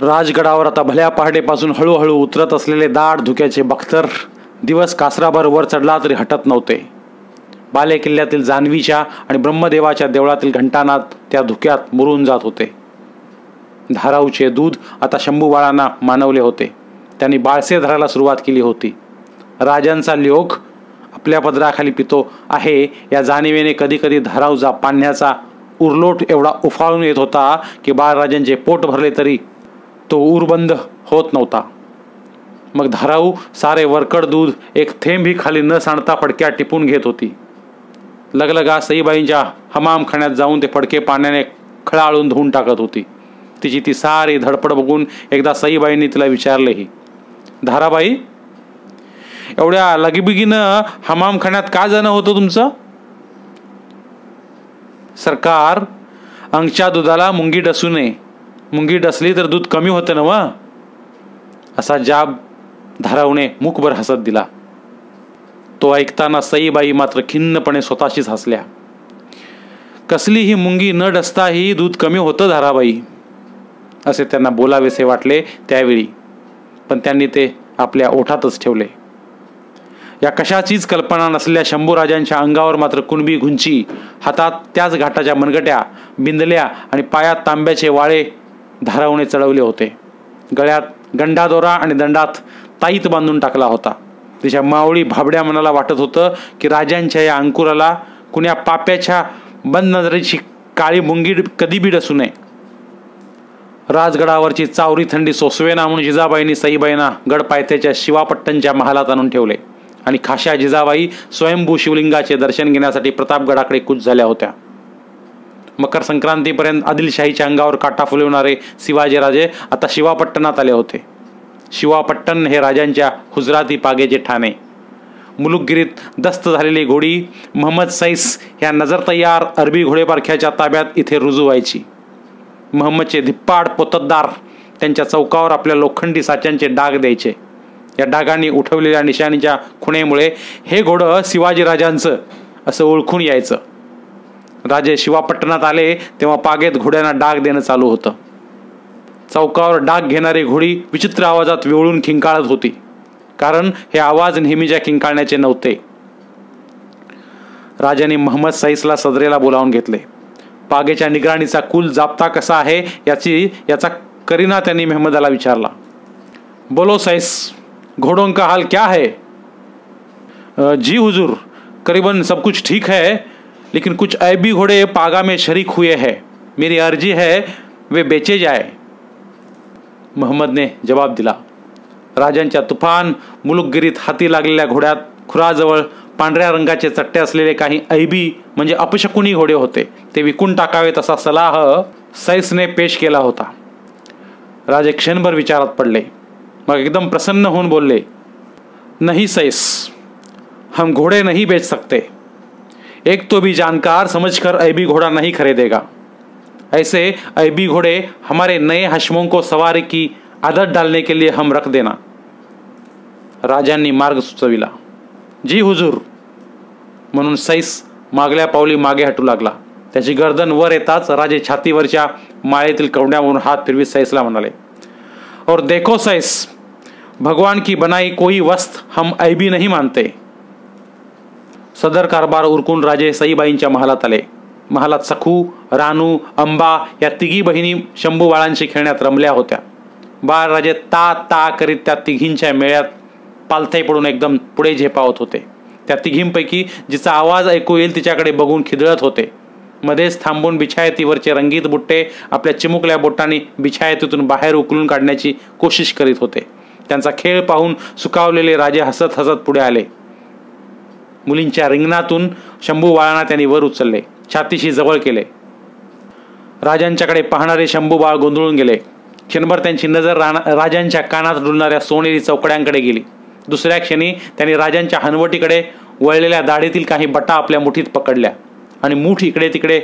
राजगडावर आता भल्या पहाटेपासून हळूहळू उतरत असलेले दाट धुक्याचे बख्तर दिवस कासराभर वर चढला तरी हटत नव्हते. बाले किल्ल्यातील जान्हवीच्या आणि ब्रह्मदेवाच्या देवळातील घंटानाद त्या धुक्यात मुरून जात होते. धाराऊचे दूध आता शंभू बाळांना मानवले होते. त्यांनी बाळसे धरायला सुरुवात केली होती. राजांचा लोक आपल्या पदराखाली पितो आहे या जाणीवेने कधी कधी धाराऊचा पाण्याचा उरलोट एवढा उफाळून येत होता की बाळराजांचे पोट भरले तरी तो उरबंद होत नव्हता. मग धाराऊ सारे वरकड दूध एक थेंबही खाली न सांडता फडक्यात टिपून घेत होती. लगलगा सईबाईंच्या हमामखान्यात जाऊन ते फडके पाण्याने खळाळून धुवून टाकत होती. तिची ती सारी धडपड बघून एकदा सईबाईंनी तिला विचारलेही, धाराबाई, एवढ्या लगीबिगीनं हमामखान्यात का जाणं होतं तुमचं? सरकार, अंगच्या दुधाला मुंगी डसू नये. मुंगी डसली तर दूध कमी होतं ना व, असा जाब धाराऊने मुखभर हसत दिला. तो ऐकताना सईबाई मात्र खिन्नपणे स्वतःशीच हसल्या. कसली ही मुंगी न डसताही दूध कमी होतं धाराबाई, असे त्यांना बोलावेसे वाटले त्यावेळी, पण त्यांनी ते आपल्या ओठातच ठेवले. या कशाचीच कल्पना नसलेल्या शंभूराजांच्या अंगावर मात्र कुणबी घुंची, हातात त्याच घाटाच्या मनगट्या, बिंदल्या आणि पायात तांब्याचे वाळे धाराऊने चढवले होते. गळ्यात गंडादोरा आणि दंडात ताईत बांधून टाकला होता. तिच्या मावळी भाबड्या मनाला वाटत होतं की राजांच्या या अंकुराला कुण्या पाप्याच्या बंद नजरेची काळी मुंगी कधी बी डसू नये. राजगडावरची चावरी थंडी सोसवेना म्हणून जिजाबाईंनी सईबाईंना गडपायथ्याच्या शिवापट्टणच्या महालात आणून ठेवले आणि खाशा जिजाबाई स्वयंभू शिवलिंगाचे दर्शन घेण्यासाठी प्रतापगडाकडे कूच झाल्या होत्या. मकर संक्रांतीपर्यंत आदिलशाहीच्या अंगावर काटा फुलवणारे शिवाजीराजे आता शिवापट्टणात आले होते. शिवापट्टण हे राजांच्या हुजराती पागेचे ठाणे. मुलुकगिरीत दस्त झालेली घोडी महम्मद सैस ह्या नजर तयार अरबी घोडेपारख्याच्या ताब्यात इथे रुजू व्हायची. महम्मदचे धिप्पाड पोतदार त्यांच्या चौकावर आपल्या लोखंडी साच्यांचे डाग द्यायचे. या डागांनी उठवलेल्या निशाणीच्या खुणेमुळे हे घोडं शिवाजीराजांचं असं ओळखून यायचं. राजे शिवापट्टणात आले तेव्हा पागेत घोड्यांना डाग देणं चालू होतं. चौकावर डाग घेणारी घोडी विचित्र आवाजात विवळून खिंकाळत होती, कारण हे आवाज नेहमीच्या किंकाळण्याचे नव्हते. राजाने महम्मद सैसला सदरेला बोलावून घेतले. पागेच्या निगराणीचा कुल जाप्ता कसा आहे याचा करीना त्यांनी महम्मदाला विचारला. बोलो सैस, घोड़ों का हाल क्या है? जी हुजूर, करीबन सब कुछ ठीक है, लेकिन कुछ ऐबी घोड़े पागा में शरीक हुए हैं. मेरी अर्जी है वे बेचे जाए. महम्मदने जवाब दिला. राजांच्या तुफान मुलुकगिरीत हाती लागलेल्या घोड्यात खुराजवळ पांढऱ्या रंगाचे चट्टे असलेले काही ऐबी म्हणजे अपशकुनी घोडे होते. ते विकून टाकावेत असा सल्ला सैसने पेश केला होता. राजे क्षणभर विचारात पडले. मग एकदम प्रसन्न होऊन बोलले, नहीं सैस, हम घोड़े नहीं बेच सकते. एक तो भी जानकार समझकर ऐबी घोड़ा नहीं खरीदेगा. ऐसे ऐबी घोड़े हमारे नए हश्मों को सवारी की आदत डालने के लिए हम रख देना. राजांनी मार्ग सुचविला. जी हुजूर, म्हणून सैस मागल्या पावली मागे हटू लागला. त्याची गर्दन वर येताच राजे छातीवरच्या माळेतील कवड्यावरून हात फिरवीत सैसला म्हणाले, और देखो सैस, भगवान की बनाई कोई वस्त हम ऐबी नहीं मानते. सदर कारभार उरकून राजे सईबाईंच्या महालात आले. महालात सखू, रानू, अंबा या तिघी बहिणी शंभू बाळांशी खेळण्यात रमल्या होत्या. बाळराजे ता ता करीत त्या तिघींच्या मेळ्यात पालथई पडून एकदम पुढे झेपावत होते. त्या तिघींपैकी जिचा आवाज ऐकू येईल तिच्याकडे बघून खिदळत होते. मध्येच थांबून बिछायतीवरचे रंगीत बुट्टे आपल्या चिमुकल्या बोटांनी बिछायतीतून बाहेर उकलून काढण्याची कोशिश करीत होते. त्यांचा खेळ पाहून सुकावलेले राजे हसत हसत पुढे आले. मुलींच्या रिंगणातून शंभू बाळांना त्यांनी वर उचलले, छातीशी जवळ केले. राजांच्याकडे पाहणारे शंभू बाळ गोंधळून गेले. क्षणभर त्यांची नजर राजांच्या कानात डुलणाऱ्या सोनेरी चौकड्यांकडे गेली. दुसऱ्या क्षणी त्यांनी राजांच्या हनवटीकडे वळलेल्या दाढीतील काही बटा आपल्या मुठीत पकडल्या आणि मूठ इकडे तिकडे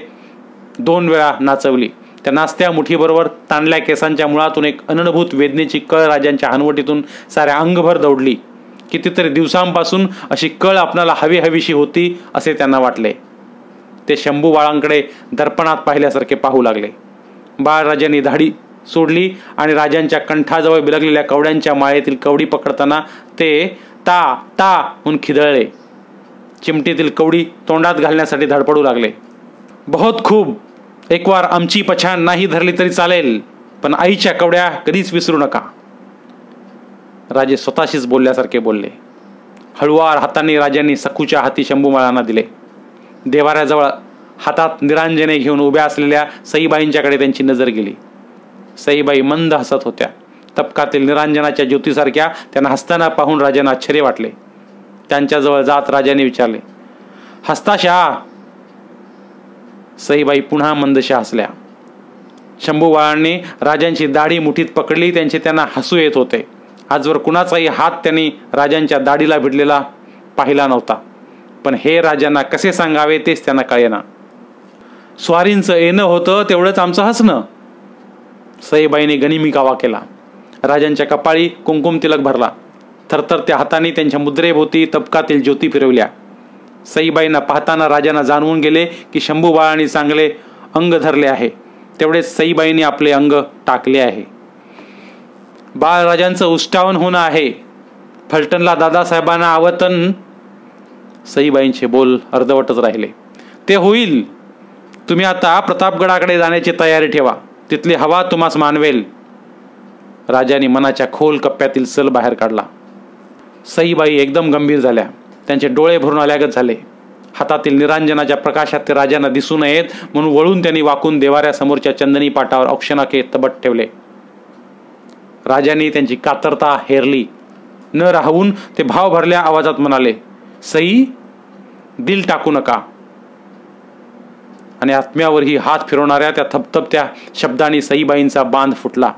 2 वेळा नाचवली. त्या नाचत्या मुठीबरोबर ताणल्या केसांच्या मुळातून एक अननुभूत वेदनेची कळ राजांच्या हनवटीतून साऱ्या अंगभर दौडली. कितीतरी दिवसांपासून अशी कळ आपणाला हवी हवीशी होती असे त्यांना वाटले. ते शंभू बाळांकडे दर्पणात पाहिल्यासारखे पाहू लागले. बाळराजांनी दाढी सोडली आणि राजांच्या कंठाजवळ बिलगलेल्या कवड्यांच्या माळेतील कवडी पकडताना ते ता ता म्हणून खिदळले. चिमटीतील कवडी तोंडात घालण्यासाठी धडपडू लागले. बहुत खूप, एक वार आमची पछाण नाही धरली तरी चालेल, पण आईच्या कवड्या कधीच विसरू नका. राजे स्वतःशीच बोलल्यासारखे बोलले. हळुवार हातांनी राजांनी सखूच्या हाती शंभूमाळांना दिले. देवाऱ्याजवळ हातात निरांजने घेऊन उभ्या असलेल्या सईबाईंच्याकडे त्यांची नजर गेली. सईबाई मंद हसत होत्या. तपकातील निरांजनाच्या ज्योतीसारख्या त्यांना हसताना पाहून राजांना आश्चर्य वाटले. त्यांच्याजवळ जात राजाने विचारले, हसताशा? सईबाई पुन्हा मंदशा हसल्या. शंभूबाळांनी राजांची दाढी मुठीत पकडली. त्यांना हसू येत होते. आजवर कुणाचाही हात त्यांनी राजांच्या दाढीला भिडलेला पाहिला नव्हता, पण हे राजांना कसे सांगावे तेच त्यांना कळेना. स्वारींचं येणं होतं तेवढंच आमचं हसणं. सईबाईने गनिमी कावा केला. राजांच्या कपाळी कुंकुम तिलक भरला. थरथरत्या हाताने त्यांच्या मुद्रेभोवती तपकातील ज्योती फिरवल्या. सईबाईंना पाहताना राजांना जाणवून गेले की शंभूबाळांनी चांगले अंग धरले आहे. तेवढेच सईबाईंनी आपले अंग टाकले आहे. बाळराजांचं उष्टावन होणं आहे. फलटणला दादासाहेबांना आवतन. सईबाईंचे बोल अर्धवटच राहिले. ते होईल. तुम्ही आता प्रतापगडाकडे जाण्याची तयारी ठेवा. तिथली हवा तुम्हास मानवेल. राजाने मनाच्या खोल कप्प्यातील सल बाहेर काढला. सईबाई एकदम गंभीर झाल्या. त्यांचे डोळे भरून आल्यागत झाले. हातातील निरांजनाच्या प्रकाशात ते राजांना दिसू नयेत म्हणून वळून त्यांनी वाकून देवाऱ्यासमोरच्या चंदनी पाटावर औक्षणाके तबट ठेवले. राजांनी त्यांची कातरता हेरली. न राहून ते भाव भरल्या आवाजात म्हणाले, सई, दिल टाकू नका. आणि आत्म्यावरही हात फिरवणाऱ्या त्या थपथपत्या शब्दांनी सईबाईंचा बांध फुटला.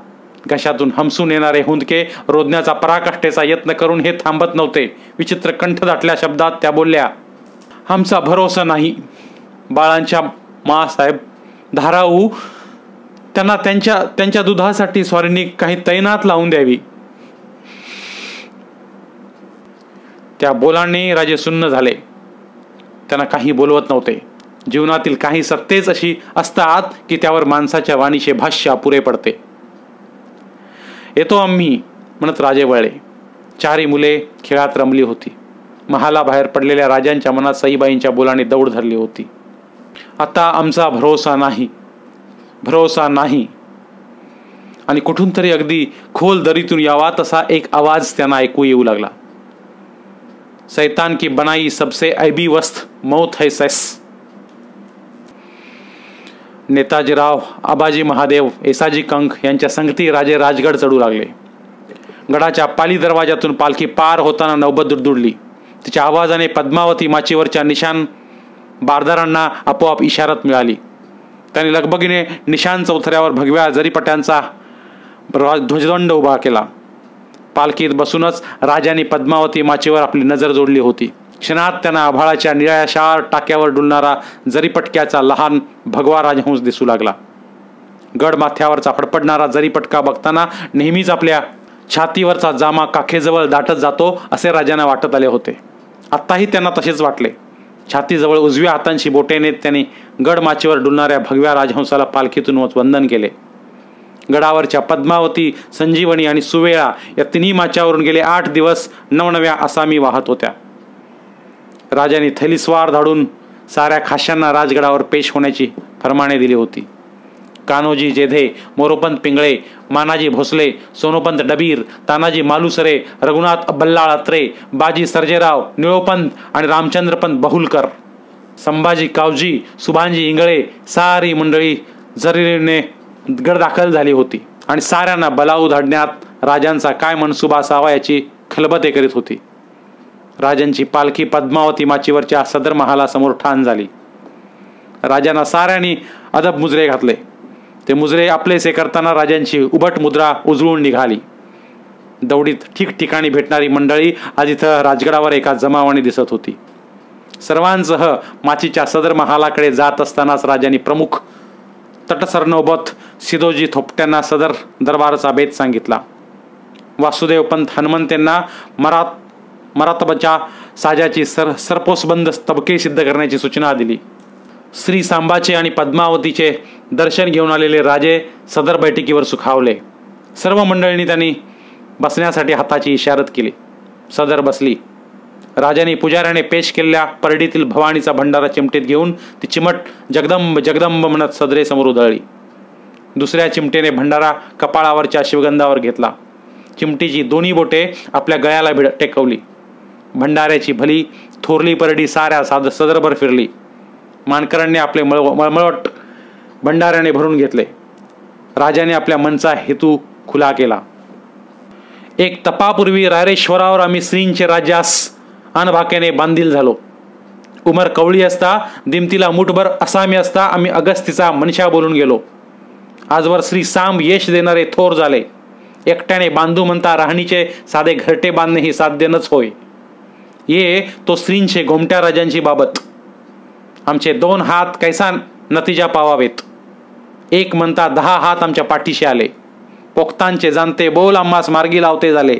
घशातून हमसून येणारे हुंदके रोधण्याचा पराकाष्ठेचा यत्न करून हे थांबत नव्हते. विचित्र कंठ दाटल्या शब्दात त्या बोलल्या, आमचा भरोसा नाही. बाळांच्या मासाहेब धाराऊ, त्यांना त्यांच्या दुधासाठी स्वारींनी काही तैनात लावून द्यावी. त्या बोलांनी राजे सुन्न झाले. त्यांना काही बोलवत नव्हते. जीवनातील काही सत्तेच अशी असतात की त्यावर माणसाच्या वाणीचे भाष्य अपुरे पडते. येतो आम्ही म्हणत राजे वळले. चारही मुले खेळात रमली होती. महालाबाहेर पडलेल्या राजांच्या मनात सईबाईंच्या बोलांनी दौड धरली होती. आता आमचा भरोसा नाही, भरोसा नाही. आणि कुठून तरी अगदी खोल दरीतून यावा तसा एक आवाज त्यांना ऐकू येऊ लागला. सैतान की बनाई सबसे ऐबी वस्त मौत है सैस. नेताजीराव, आबाजी महादेव, येसाजी कंक यांच्या संगती राजे राजगड चढू लागले. गडाच्या पाली दरवाजातून पालखी पार होताना नौबत दुडदुडली. तिच्या आवाजाने पद्मावती माचीवरच्या निशाण बारदारांना आपोआप इशारत मिळाली. त्यांनी लगबगीने निशाण चौथऱ्यावर भगव्या जरीपट्यांचा ध्वजदंड उभा केला. पालखीत बसूनच राजांनी पद्मावती माचीवर आपली नजर जोडली होती. क्षणात त्यांना आभाळाच्या निळ्याशार टाक्यावर डुलणारा जरीपटक्याचा लहान भगवा राजहंस दिसू लागला. गड माथ्यावरचा फडफडणारा जरीपटका बघताना नेहमीच आपल्या छातीवरचा जामा काखेजवळ दाटत जातो असे राजांना वाटत आले होते. आत्ताही त्यांना तसेच वाटले. छातीजवळ उजव्या हातांशी बोटे नेत त्यांनी गड माचीवर डुलणाऱ्या भगव्या राजहंसाला पालखीतून वंदन केले. गडावरच्या पद्मावती, संजीवनी आणि सुवेळा या तिन्ही माच्यावरून गेले 8 दिवस नवनव्या आसामी वाहत होत्या. राजांनी थैलीस्वार धाडून साऱ्या खाशांना राजगडावर पेश होण्याची फरमाने दिली होती. कान्होजी जेधे, मोरोपंत पिंगळे, मानाजी भोसले, सोनोपंत डबीर, तानाजी मालुसरे, रघुनाथ बल्लाळ अत्रे, बाजी सर्जेराव, निळोपंत आणि रामचंद्रपंत बहुलकर, संभाजी कावजी, सुभांजी इंगळे सारी मंडळी जरीने गड दाखल झाली होती आणि साऱ्यांना बलाऊ धाडण्यात राजांचा काय मनसुबा असावा याची खलबते करीत होती. राजांची पालखी पद्मावती माचीवरच्या सदर महालासमोर ठाण झाली. राजांना साऱ्यांनी अदब मुजरे घातले. ते मुजरे आपलेसे करताना राजांची उभट मुद्रा उजळून निघाली. दौडीत ठिकठिकाणी भेटणारी मंडळी आज इथं राजगडावर एका जमावाने दिसत होती. सर्वांसह माचीच्या सदर महालाकडे जात असतानाच राजांनी प्रमुख तटसरनोबत सिदोजी थोपट्यांना सदर दरबाराचा बेत सांगितला. वासुदेव पंत हनुमंतेंना मरातबाच्या साजाची सरपोसबंद तबके सिद्ध करण्याची सूचना दिली. श्री सांबाचे आणि पद्मावतीचे दर्शन घेऊन आलेले राजे सदर बैठकीवर सुखावले. सर्व मंडळींनी त्यांनी बसण्यासाठी हाताची इशारत केली. सदर बसली. राजाने पुजाऱ्याने पेश केलेल्या परडीतील भवानीचा भंडारा चिमटीत घेऊन ती चिमट जगदंब जगदंब म्हणत सदरेसमोर उधळली. दुसऱ्या चिमटेने भंडारा कपाळावरच्या शिवगंधावर घेतला. चिमटीची दोन्ही बोटे आपल्या गळ्याला टेकवली. भंडाऱ्याची भली थोरली परडी साऱ्या सदरभर फिरली. मानकरांनी आपले मळमळवट भंडाऱ्याने भरून घेतले. राजाने आपल्या मनचा हेतू खुला केला. एक तपापूर्वी रायरेश्वरावर आम्ही श्रींचे राज्यास अनभाक्याने बांधील झालो. उमर कवळी असता दिमतीला मुठभर असामी असता आम्ही अगस्तीचा मनशा बोलून गेलो. आजवर श्री सांब यश देणारे थोर झाले. एकट्याने बांधू म्हणता राहणीचे साधे घरटे बांधणे ही साध्यनच होय. ये तो श्रींचे घोमट्या राजांची बाबत. आमचे 2 हात कैसा नतीजा पावावेत. एक म्हणता 10 हात आमच्या पाठीशी आले. पोखतांचे जाणते बोल आम्हास मार्गी लावते झाले.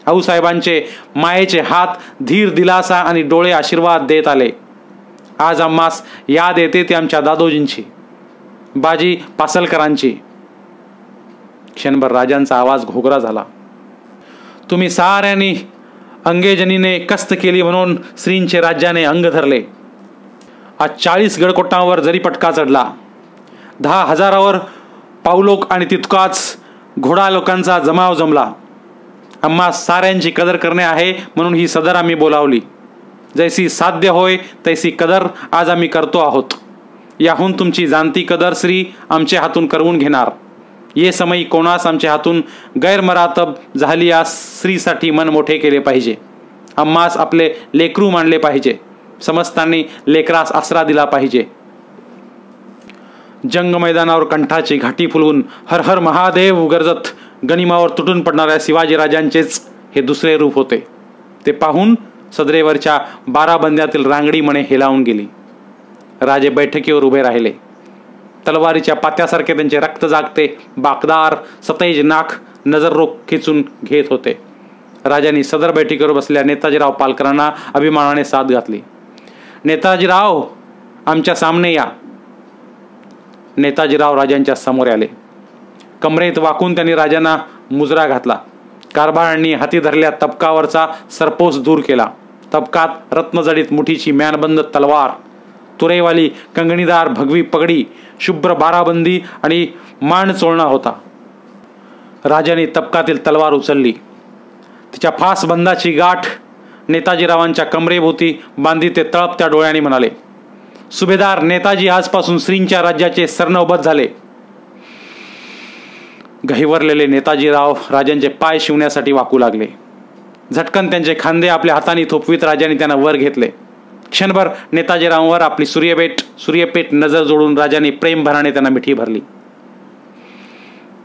आऊसाहेबांचे मायेचे हात धीर दिलासा आणि डोळे आशीर्वाद देत आले. आज आम्हास याद येते ते आमच्या दादोजींची, बाजी पासलकरांची. क्षणभर राजांचा आवाज घोगरा झाला. तुम्ही साऱ्यांनी अंगेजनीने कस्त केली म्हणून श्रींचे राज्याने अंग धरले. आज 40 गडकोटांवर जरी पटका चढला. 10,000 पावलोक आणि तितकाच घोडा लोकांचा जमाव जमला. आम्हा साऱ्यांची कदर करणे आहे म्हणून ही सदर आम्ही बोलावली. जैसी साध्य होय तैसी कदर आज आम्ही करतो आहोत. याहून तुमची जाणती कदर श्री आमच्या हातून करवून घेणार. ये समयी कोणास आमच्या हातून गैरमरातब झाली यास श्रीसाठी मन मोठे केले पाहिजे. आम्हास आपले लेकरू मानले पाहिजे. समस्तांनी लेकरास आसरा दिला पाहिजे. जंग मैदानावर कंठाची घाटी फुलवून हर हर महादेव गरजत गनिमावर तुटून पडणाऱ्या शिवाजीराजांचेच हे दुसरे रूप होते. ते पाहून सदरेवरच्या 12 बंद्यातील रांगडी मणे हेलावून गेली. राजे बैठकीवर उभे राहिले. तलवारीच्या पात्यासारखे त्यांचे रक्त जागते बाकदार सतेज नाक नजर रोख खेचून घेत होते. राजांनी सदर बैठकीवर बसलेल्या नेताजीराव पालकरांना अभिमानाने साथ घातली. नेताजीराव आमच्या सामने या. नेताजीराव राजांच्या समोर आले. कमरेत वाकून त्यांनी राजांना मुजरा घातला. कारभारांनी हाती धरलेल्या तबकावरचा सरपोस दूर केला. तबकात रत्नजडित मुठीची म्यानबंद तलवार, तुरेवाली कंगणीदार भगवी पगडी, शुभ्र बाराबंदी आणि मान चोळणा होता. राजाने तबकातील तलवार उचलली. तिच्या फासबंदाची गाठ नेताजीरावांच्या कमरेभोवती बांधी ते तळपत्या डोळ्यांनी म्हणाले, सुभेदार नेताजी आजपासून श्रींच्या राज्याचे सरनौबत झाले. गहिवरलेले नेताजीराव राजांचे पाय शिवण्यासाठी वाकू लागले. झटकन त्यांचे खांदे आपल्या हाताने थोपवीत राजाने त्यांना वर घेतले. क्षणभर नेताजीरावांवर आपली सूर्यपेठ नजर जोडून राजाने प्रेमभराने त्यांना मिठी भरली.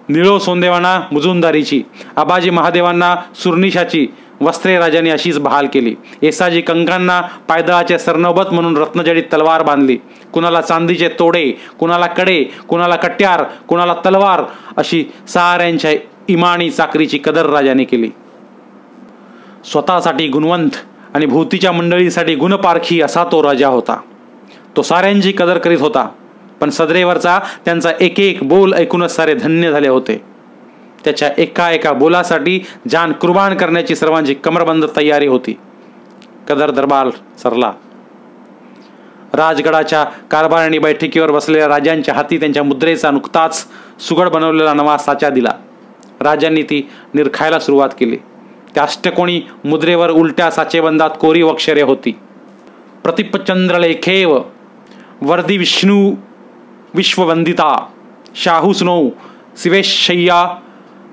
निळो सोंदेवांना मुजुमदारीची, आबाजी महादेवांना सुरनिशाची वस्त्रे राजाने अशीच बहाल केली. येसाजी कंकांना पायदळाचे सरनौबत म्हणून रत्नजडित तलवार बांधली. कुणाला चांदीचे तोडे, कुणाला कडे, कुणाला कट्यार, कुणाला तलवार अशी साऱ्यांच्या इमानी चाकरीची कदर राजाने केली. स्वतःसाठी गुणवंत आणि भोवतीच्या मंडळीसाठी गुणपारखी असा तो राजा होता. तो साऱ्यांची कदर करीत होता. पण सदरेवरचा त्यांचा एक एक बोल ऐकूनच सारे धन्य झाले होते. त्याच्या एका बोलासाठी जान कुर्बान करण्याची सर्वांची कमरबंद तयारी होती. कदर दरबार सरला. राजगडाच्या कारभाराने बैठकीवर बसलेल्या राजांच्या हाती त्यांच्या मुद्रेचा नुकताच सुगड बनवलेला नवा साचा दिला. राजांनी ती निरखायला सुरुवात केली. त्या अष्टकोणी मुद्रेवर उलट्या साचेबंदात कोरी अक्षरे होती. प्रतिपचंद्रलेखेव वर्दी विष्णू विश्ववंदिता शाहुस्नो शिवेशय्या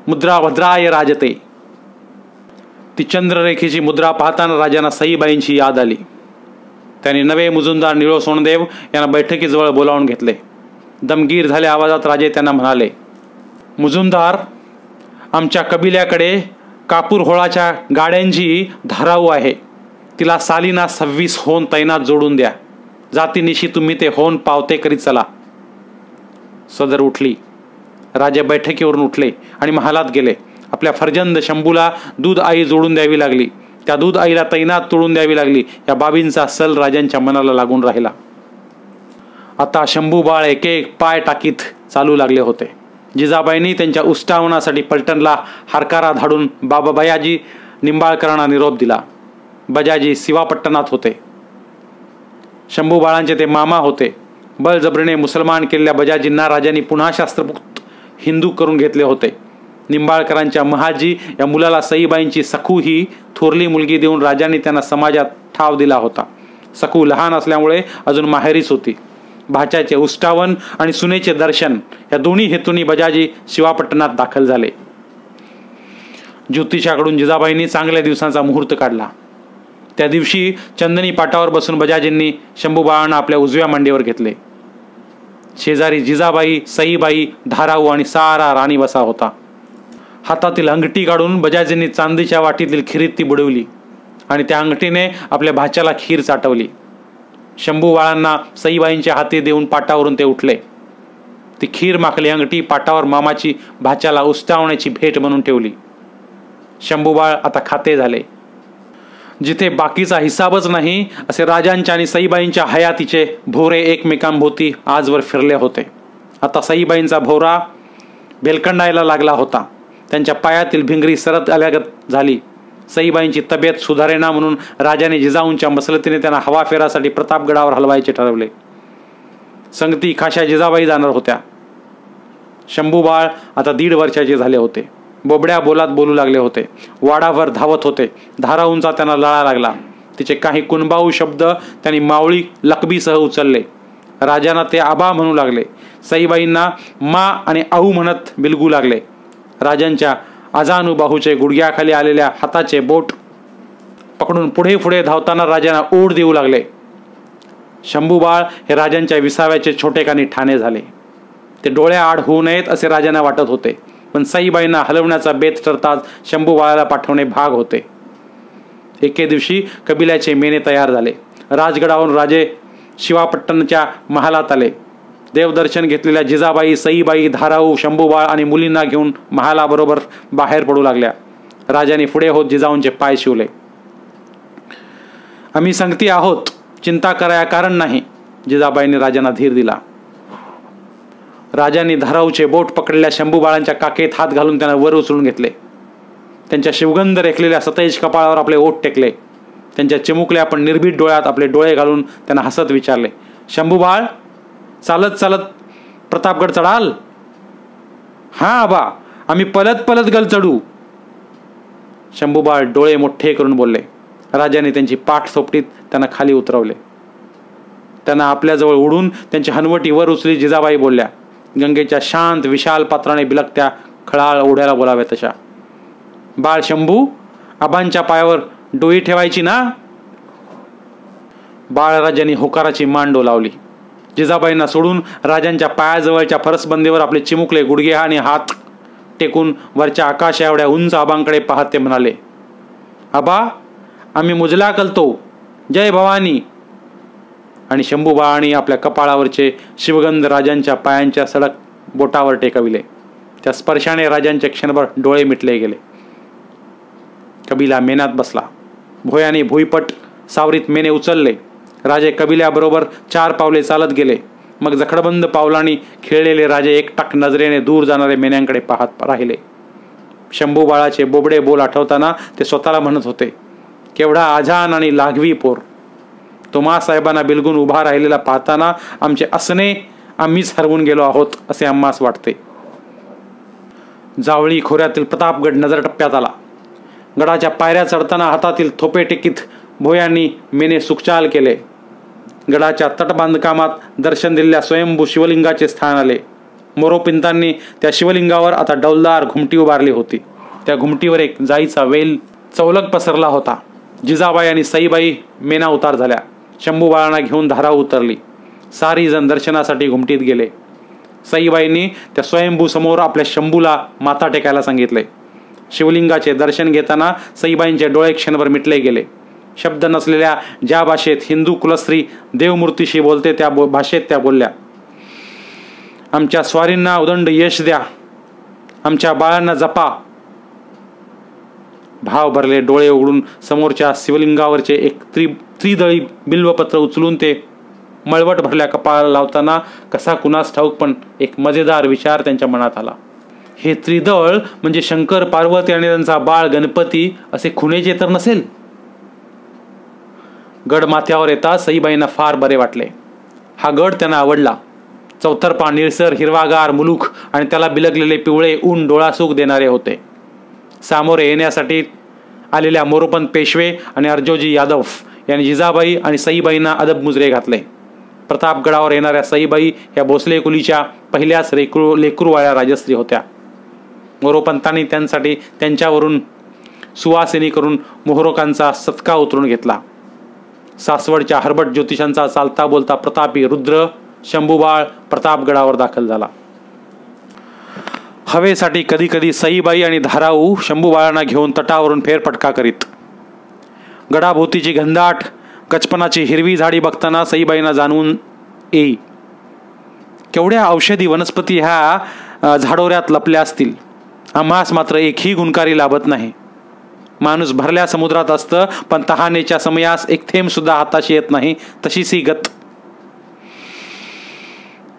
मुद्रा भद्राय राजते. ती चंद्ररेखेची मुद्रा पाहताना राजांना सईबाईंची याद आली. त्यांनी नवे मुजुमदार निळो सोनदेव यांना बैठकीजवळ बोलावून घेतले. दमगीर झाल्या आवाजात राजे त्यांना म्हणाले, मुजुमदार, आमच्या कबिल्याकडे कापूर होळाच्या गाड्यांची धाराऊ आहे. तिला सालीना 26 होन तैनात जोडून द्या. जातीनिशी तुम्ही ते होन पावते करीत चला. सदर उठली. राजे बैठकीवरून उठले आणि महालात गेले. आपल्या फर्जंद शंभूला दूध आई जोडून द्यावी लागली. त्या दूध आईला तैनात तोडून द्यावी लागली. या बाबींचा सल राजांच्या मनाला लागून राहिला. आता शंभू बाळ एक एक पाय टाकीत चालू लागले होते. जिजाबाईंनी त्यांच्या उष्टावणासाठी पलटणला हरकारा धाडून बाबा बयाजी निंबाळकरांना निरोप दिला. बजाजी शिवापट्टणात होते. शंभू बाळांचे ते मामा होते. बळजबरीने मुसलमान केलेल्या बजाजींना राजांनी पुन्हा शास्त्रपुक्त हिंदू करून घेतले होते. निंबाळकरांच्या महाजी या मुलाला सईबाईंची सखू ही थोरली मुलगी देऊन राजांनी त्यांना समाजात ठाव दिला होता. सखू लहान असल्यामुळे अजून माहेरीच होती. भाच्याचे उष्टावन आणि सुनेचे दर्शन या दोन्ही हेतूंनी बजाजी शिवापट्टणात दाखल झाले. ज्योतिषाकडून जिजाबाईंनी चांगल्या दिवसांचा मुहूर्त काढला. त्या दिवशी चंदनी पाटावर बसून बजाजींनी शंभूबाळांना आपल्या उजव्या मांडीवर घेतले. शेजारी जिजाबाई, सईबाई, धाराऊ आणि सारा राणी बसा होता. हातातील अंगठी काढून बजाजींनी चांदीच्या वाटीतील खिरीत ती बुडवली आणि त्या अंगठीने आपल्या भाच्याला खीर चाटवली. शंभूबाळांना सईबाईंच्या हाती देऊन पाटावरून ते उठले. ती खीर माखली अंगठी पाटावर मामाची भाच्याला उष्टावण्याची भेट म्हणून ठेवली. शंभूबाळ आता खाते झाले. जिथे बाकीचा हिसाबच नाही असे राजांच्या आणि सईबाईंच्या हयातीचे भोवरे एकमेकांभोवती आजवर फिरले होते. आता सईबाईंचा भोवरा भेलकंडायला लागला होता. त्यांच्या पायातील भिंगरी सरत आल्यागत झाली. सईबाईंची तब्येत सुधारेना म्हणून राजाने जिजाऊंच्या मसलतीने त्यांना हवा फेरासाठी प्रतापगडावर हलवायचे ठरवले. संगती खाशा जिजाबाई जाणार होत्या. शंभूबाळ आता 1.5 वर्षाचे झाले होते. बोबड्या बोलात बोलू लागले होते. वाडाभर धावत होते. धाराऊंचा त्यांना लळा लागला. तिचे काही कुणबाऊ शब्द त्यांनी मावळी लकबीसह उचलले. राजांना ते आबा म्हणू लागले. सईबाईंना मा आणि आऊ म्हणत बिलगू लागले. राजांच्या आजानुबाहूचे गुडघ्याखाली आलेल्या हाताचे बोट पकडून पुढे पुढे धावताना राजांना ओढ देऊ लागले. शंभूबाळ हे राजांच्या विसाव्याचे छोटेखानी ठाणे झाले. ते डोळ्याआड होऊ नयेत असे राजांना वाटत होते, पण सईबाईंना हलवण्याचा बेत ठरताच शंभूबाळाला पाठवणे भाग होते. एके दिवशी कबिल्याचे मेने तयार झाले. राजगडावरून राजे शिवापट्टणच्या महालात आले. देवदर्शन घेतलेल्या जिजाबाई, सईबाई, धाराऊ, शंभूबाळ आणि मुलींना घेऊन महालाबरोबर बाहेर पडू लागल्या. राजाने पुढे होत जिजाऊंचे पाय शिवले. आम्ही संगती आहोत, चिंता कराया कारण नाही, जिजाबाईंनी राजांना धीर दिला. राजांनी धाराऊचे बोट पकडलेल्या शंभूबाळांच्या काकेत हात घालून त्यांना वर उचलून घेतले. त्यांच्या शिवगंध रेखलेल्या सतेज कपाळावर आपले ओठ टेकले. त्यांच्या चिमुकल्या पण निर्भीड डोळ्यात आपले डोळे घालून त्यांना हसत विचारले, शंभूबाळ, चालत चालत प्रतापगड चढाल? हा आबा, आम्ही पलत पलत गल चढू. शंभूबाळ डोळे मोठे करून बोलले. राजाने त्यांची पाठ सोपटीत त्यांना खाली उतरवले. त्यांना आपल्याजवळ ओढून त्यांची हनवटी वर उचली. जिजाबाई बोलल्या, गंगेच्या शांत विशाल पात्राने बिलकत्या खळाळ ओढ्याला बोलाव्या तशा. बाळ शंभू, आबांच्या पायावर डोई ठेवायची ना? बाळराजांनी होकाराची मान डोलावली. जिजाबाईंना सोडून राजांच्या पायाजवळच्या फरसबंदीवर आपले चिमुकले गुडघे आणि हात टेकून वरच्या आकाशा एवढ्या उंच आबांकडे पाहत ते म्हणाले, आबा, आम्ही मुजला कलतो, जय भवानी. आणि शंभूबाळांनी आपल्या कपाळावरचे शिवगंध राजांच्या पायांच्या सडक बोटावर टेकविले. त्या स्पर्शाने राजांचे क्षणभर डोळे मिटले गेले. कबिला मेनात बसला. भोयाने भुईपट सावरीत मेने उचलले. राजे कबिल्याबरोबर 4 पावले चालत गेले. मग जखडबंद पावलांनी खेळलेले राजे एकटाक नजरेने दूर जाणारे मेन्यांकडे पाहत राहिले. शंभूबाळाचे बोबडे बोल आठवताना ते स्वतःला म्हणत होते, केवढा आजान आणि लाघवी पोर. तुम्हा साहेबांना बिलगून उभा राहिलेला पाहताना आमचे असणे आम्हीच हरवून गेलो आहोत असे आम्हास वाटते. जावळी खोऱ्यातील प्रतापगड नजर टप्प्यात आला. गडाच्या पायऱ्या चढताना हातातील थोपे टेकीत भोयांनी मेने सुखचाल केले. गडाच्या तटबांधकामात दर्शन दिलेल्या स्वयंभू शिवलिंगाचे स्थान आले. मोरोपिंतांनी त्या शिवलिंगावर आता डौलदार घुमटी उभारली होती. त्या घुमटीवर एक जाईचा वेल चौलक पसरला होता. जिजाबाई आणि सईबाई मेना उतार झाल्या. शंभूबाळांना घेऊन धाराऊ उतरली. सारी जण दर्शनासाठी घुमटीत गेले. सईबाईंनी त्या स्वयंभू समोर आपल्या शंभूला माथा टेकायला सांगितले. शिवलिंगाचे दर्शन घेताना सईबाईंचे डोळे क्षणभर मिटले गेले. शब्द नसलेल्या ज्या भाषेत हिंदू कुलस्त्री देवमूर्तीशी बोलते त्या भाषेत त्या बोलल्या, आमच्या स्वारींना उदंड यश द्या, आमच्या बाळांना जपा. भाव भरले डोळे उघडून समोरच्या शिवलिंगावरचे एक त्रिदळी बिल्वपत्र उचलून ते मळवट भरल्या कपाळाला लावताना कसा कुणास ठाऊक, पण एक मजेदार विचार त्यांच्या मनात आला. हे त्रिदळ म्हणजे शंकर, पार्वती आणि त्यांचा बाळ गणपती असे खुणेचे तर नसेल? गड माथ्यावर येता सईबाईंना फार बरे वाटले. हा गड त्यांना आवडला. चौतर्फा निळसर हिरवागार मुलूख आणि त्याला बिलगलेले पिवळे ऊन डोळासुख देणारे होते. सामोरे येण्यासाठी आलेल्या मोरोपंत पेशवे आणि अर्जोजी यादव यांनी जिजाबाई आणि सईबाईंना अदब मुजरे घातले. प्रतापगडावर येणाऱ्या सईबाई या भोसले कुलीच्या पहिल्याच लेकरूवाळ्या राजश्री होत्या. मोरोपंतांनी त्यांसाठी त्यांच्यावरून सुवासिनी करून मोहरोकांचा सत्का उतरून घेतला. सासवडच्या हरबट ज्योतिषांचा चालता बोलता प्रतापी रुद्र शंभूबाळ प्रतापगडावर दाखल झाला. हवेसाठी कधी कधी सईबाई आणि धाराऊ शंभूबाळांना घेऊन तटावरून फेरफटका करीत. गडाभोवतीची घनदाट गचपनाची हिरवी झाडी बघताना सईबाईंना जाणवून येई, केवढ्या औषधी वनस्पती ह्या झाडोऱ्यात लपल्या असतील. आम्हास मात्र एकही गुणकारी लाभत नाही. माणूस भरल्या समुद्रात असतं, पण तहानेच्या समयास एक थेंब सुद्धा हाताशी येत नाही, तशीच ही गत.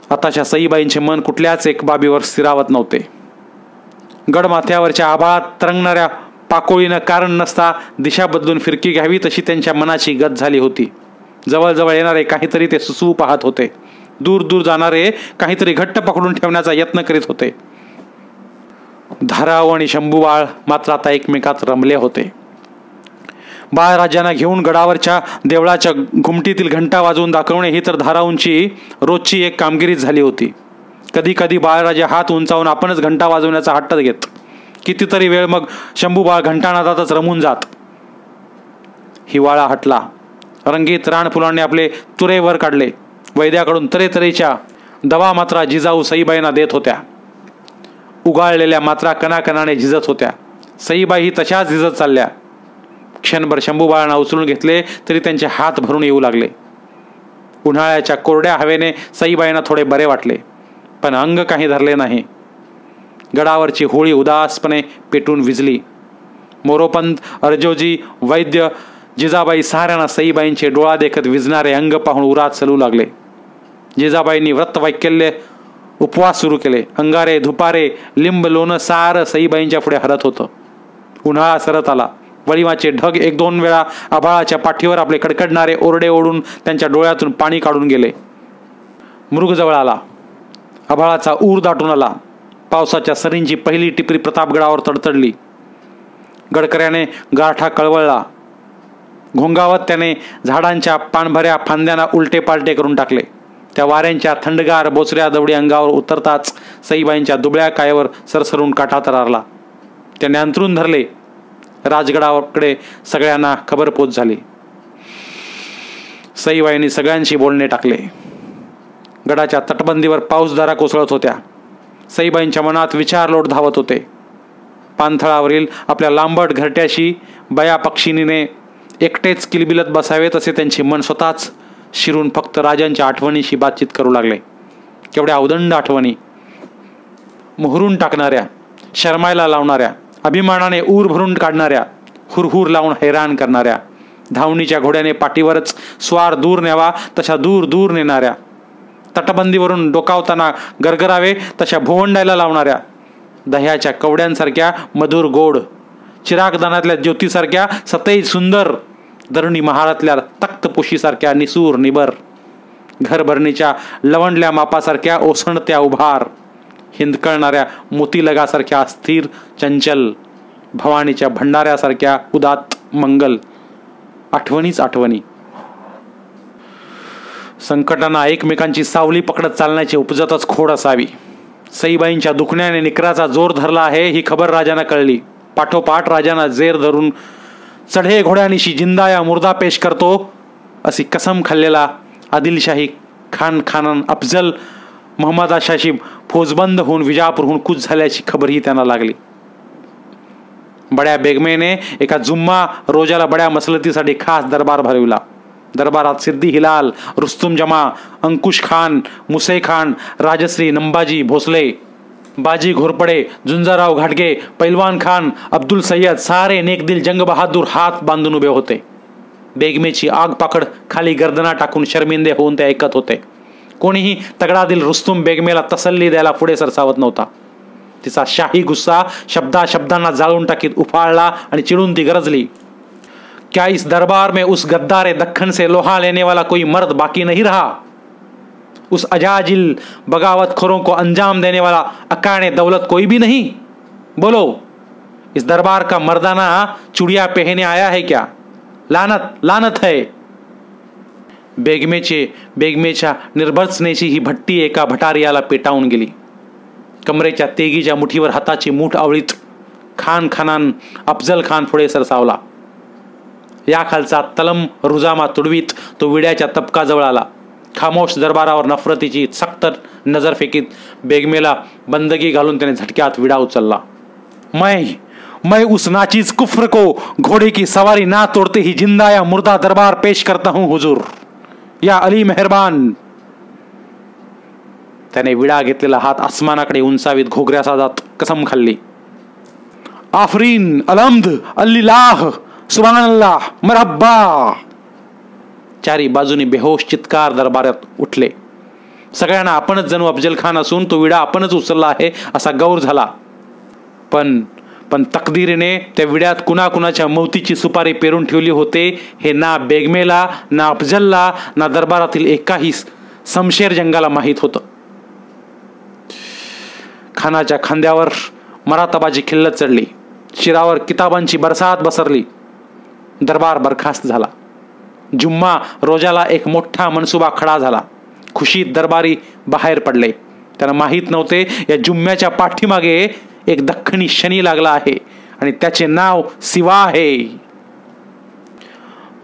आताच्या सईबाईंचे मन कुठल्याच एक बाबीवर स्थिरावत नव्हते. गडमाथ्यावरच्या आभाळात तरंगणाऱ्या पाकोळीनं कारण नसता दिशा बदलून फिरकी घ्यावी तशी त्यांच्या मनाची गत झाली होती. जवळजवळ येणारे काहीतरी ते सुसू पाहत होते. दूर दूर जाणारे काहीतरी घट्ट पकडून ठेवण्याचा यत्न करीत होते. धाराव आणि शंभूबाळ मात्र आता एकमेकात रमले होते. बाळराजांना घेऊन गडावरच्या देवळाच्या घुमटीतील घंटा वाजवून दाखवणे ही तर धाराऊंची रोजची एक कामगिरी झाली होती. कधी कधी बाळराजा हात उंचावून आपणच घंटा वाजवण्याचा हट्ट घेत. कितीतरी वेळ मग शंभूबाळ घंटानादातच रमून जात. हिवाळा हटला. रंगीत रानफुलांनी आपले तुरे वर काढले. वैद्याकडून तऱ्हेतऱ्हेच्या दवा मात्रा जिजाऊ सईबाईंना देत होत्या. उगाळलेल्या मात्रा कणाकणाने झिजत होत्या. सईबाई तशाच झिजत चालल्या. क्षणभर शंभूबाळांना उचलून घेतले तरी त्यांचे हात भरून येऊ लागले. उन्हाळ्याच्या कोरड्या हवेने सईबाईंना थोडे बरे वाटले, पण अंग काही धरले नाही. गडावरची होळी उदासपणे पेटून विझली. मोरोपंत, अर्जोजी, वैद्य, जिजाबाई साऱ्यांना सईबाईंचे डोळा देखत विझणारे अंग पाहून उरात चलू लागले. जिजाबाईंनी व्रत वैकल्य उपवास सुरू केले. अंगारे, धुपारे, लिंब, लोणं सारं सईबाईंच्या पुढे हरत होतं. उन्हाळा सरत आला. वळीवाचे ढग एक दोन वेळा आभाळाच्या पाठीवर आपले कडकडणारे ओरडे ओढून त्यांच्या डोळ्यातून पाणी काढून गेले. मृग जवळ आला. आभाळाचा ऊर दाटून आला. पावसाच्या सरींची पहिली टिपरी प्रतापगडावर तडतडली. गडकऱ्याने गारठा कळवळला. घोंगावत त्याने झाडांच्या पानभऱ्या फांद्यांना उलटे पालटे करून टाकले. त्या वाऱ्यांच्या थंडगार बोचऱ्या दवडी अंगावर उतरताच सईबाईंच्या दुबळ्या कायावर सरसरून काटा तरारला. त्याने अंथरून धरले. राजगडाकडे सगळ्यांना खबर पोच झाली. सईबाईंनी सगळ्यांशी बोलणे टाकले. गडाच्या तटबंदीवर पाऊसधारा कोसळत होत्या. सईबाईंच्या मनात विचार लोट धावत होते. पाणथळावरील आपल्या लांबट घरट्याशी बया पक्षिणीने एकटेच किलबिलत बसावेत असे त्यांचे मन स्वतःच शिरून फक्त राजांच्या आठवणीशी बातचीत करू लागले. केवढ्या उदंड आठवणी, मोहरून टाकणाऱ्या, शरमायला लावणाऱ्या, अभिमानाने ऊर भरून काढणाऱ्या, हुरहुर लावून हैराण करणाऱ्या, धावणीच्या घोड्याने पाठीवरच स्वार दूर न्यावा तशा दूर दूर नेणाऱ्या, तटबंदीवरून डोकावताना गरगरावे तशा भोवंडायला लावणाऱ्या, दह्याच्या कवड्यांसारख्या मधुर गोड, चिरागदानातल्या ज्योतीसारख्या सतेज सुंदर, धरणी महारातल्या तख्तपोशीसारख्या निसूर निबर, घरभरणीच्या लवंडल्या मापासारख्या ओसंडत्या उभार, हिंदकळणाऱ्या मोतीलगासारख्या अस्थिर चंचल, भवानीच्या भंडाऱ्यासारख्या उदात मंगल. आठवणीच आठवणी. संकटांना एकमेकांची सावली पकडत चालण्याची उपजतच खोड असावी. सईबाईंच्या दुखण्याने निकराचा जोर धरला आहे ही खबर राजांना कळली. पाठोपाठ राजांना जेर धरून चढे घोड्यानिशी जिंदा या मुर्दा पेश करतो अशी कसम खाल्लेला आदिलशाही खान अफजल महम्मदाशाही फौजबंद होऊन विजापूरहून कूच झाल्याची खबरही त्यांना लागली. बड्या बेगमेने एका जुम्मा रोजाला बड्या मसलतीसाठी खास दरबार भरविला. दरबारात सिद्दी हिलाल, रुस्तुम जमा, अंकुश खान, मुसे खान, राजश्री नंबाजी भोसले, बाजी घोरपडे, झुंजाराव घाटगे, पैलवान खान, अब्दुल सय्यद सारे नेकदिल जंग बहादूर हात बांधून उभे होते. बेगमेची आग पाखड खाली गर्दना टाकून शर्मिंदे होऊन ते ऐकत होते. कोणीही तगडादिल रुस्तुम बेगमेला तसल्ली द्यायला पुढे सरसावत नव्हता. तिचा शाही गुस्सा शब्दांना जाळून टाकीत उफाळला आणि चिडून ती गरजली, क्या इस दरबार में उस गद्दार दक्खन से लोहा लेने वाला कोई मर्द बाकी नहीं रहा? उस अजाजिल बगावतखोरों को अंजाम देने वाला अकाने दौलत कोई भी नहीं? बोलो, इस दरबार का मर्दाना चुड़िया पहने आया है क्या? लानत लानत है. बेगमेच्या निर्भर्सनेची ही भट्टी एका भटारियाला पेटावून गेली. कमरेच्या तेगीच्या मुठीवर हाताची मूठ आवळीत खानान अफजल खान पुढे सरसावला. या खालचा तलम रुजामा तुडवीत तो विड्याच्या तपकाजवळ आला. खामोश दरबारावर नफरतीची सक्त नजर फेकीत बेगमेला बंदगी घालून त्याने झटक्यात विडा उचलला. मैं उस नाचीज कुफ्र को घोड़े की सवारी ना तोड़ते ही जिंदा या मुर्दा दरबार पेश करता हूं हुजूर, या अली मेहरबान. त्याने विडा घेतलेला हात आसमानाकडे उंचावीत घोगऱ्याचा जात कसम खाल्ली. आफरीन, अलहम्द, अल्लाह, सुभानअल्लाह, मरहब्बा. चारी बाजूनी बेहोश चित्कार दरबारात उठले. सगळ्यांना आपणच जणू अफजल खान असून तो विडा आपणच उचलला आहे असा गौर झाला. पण तकदीरीने त्या विड्यात कुणाकुणाच्या मौतीची सुपारी पेरून ठेवली होते हे ना बेगमेला, ना अफजलला, ना दरबारातील एकाही समशेर जंगाला माहीत होतं. खानाच्या खांद्यावर मरातबाची खिल्लत चढली. शिरावर किताबांची बरसात बसरली. दरबार बरखास्त झाला. जुम्मा रोजाला एक मोठा मनसुबा खडा झाला. खुशीत दरबारी बाहेर पडले. त्यांना माहीत नव्हते या जुम्म्याच्या पाठीमागे एक दख्खनी शनी लागला आहे आणि त्याचे नाव सिवा आहे.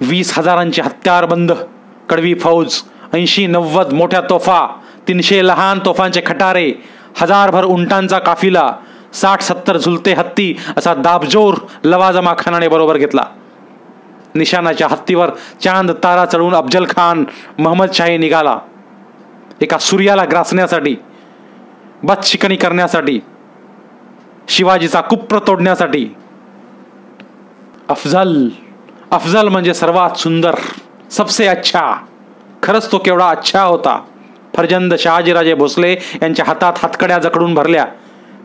20,000 हत्यारबंद कडवी फौज, 80-90 मोठ्या तोफा, 300 लहान तोफांचे खटारे, 1000 उंटांचा काफिला, 60-70 झुलते हत्ती असा दाबजोर लवाजमा खानाने बरोबर घेतला. निशाणाच्या हत्तीवर चांद तारा चढवून अफजल खान महम्मदशाही निघाला. एका सूर्याला ग्रासण्यासाठी, बदशिकणी करण्यासाठी, शिवाजीचा कुप्र तोडण्यासाठी. अफजल म्हणजे सर्वात सुंदर, सबसे अच्छा. खरंच तो केवढा अच्छा होता. फर्जंद शहाजीराजे भोसले यांच्या हातात हातकड्या जखडून भरल्या.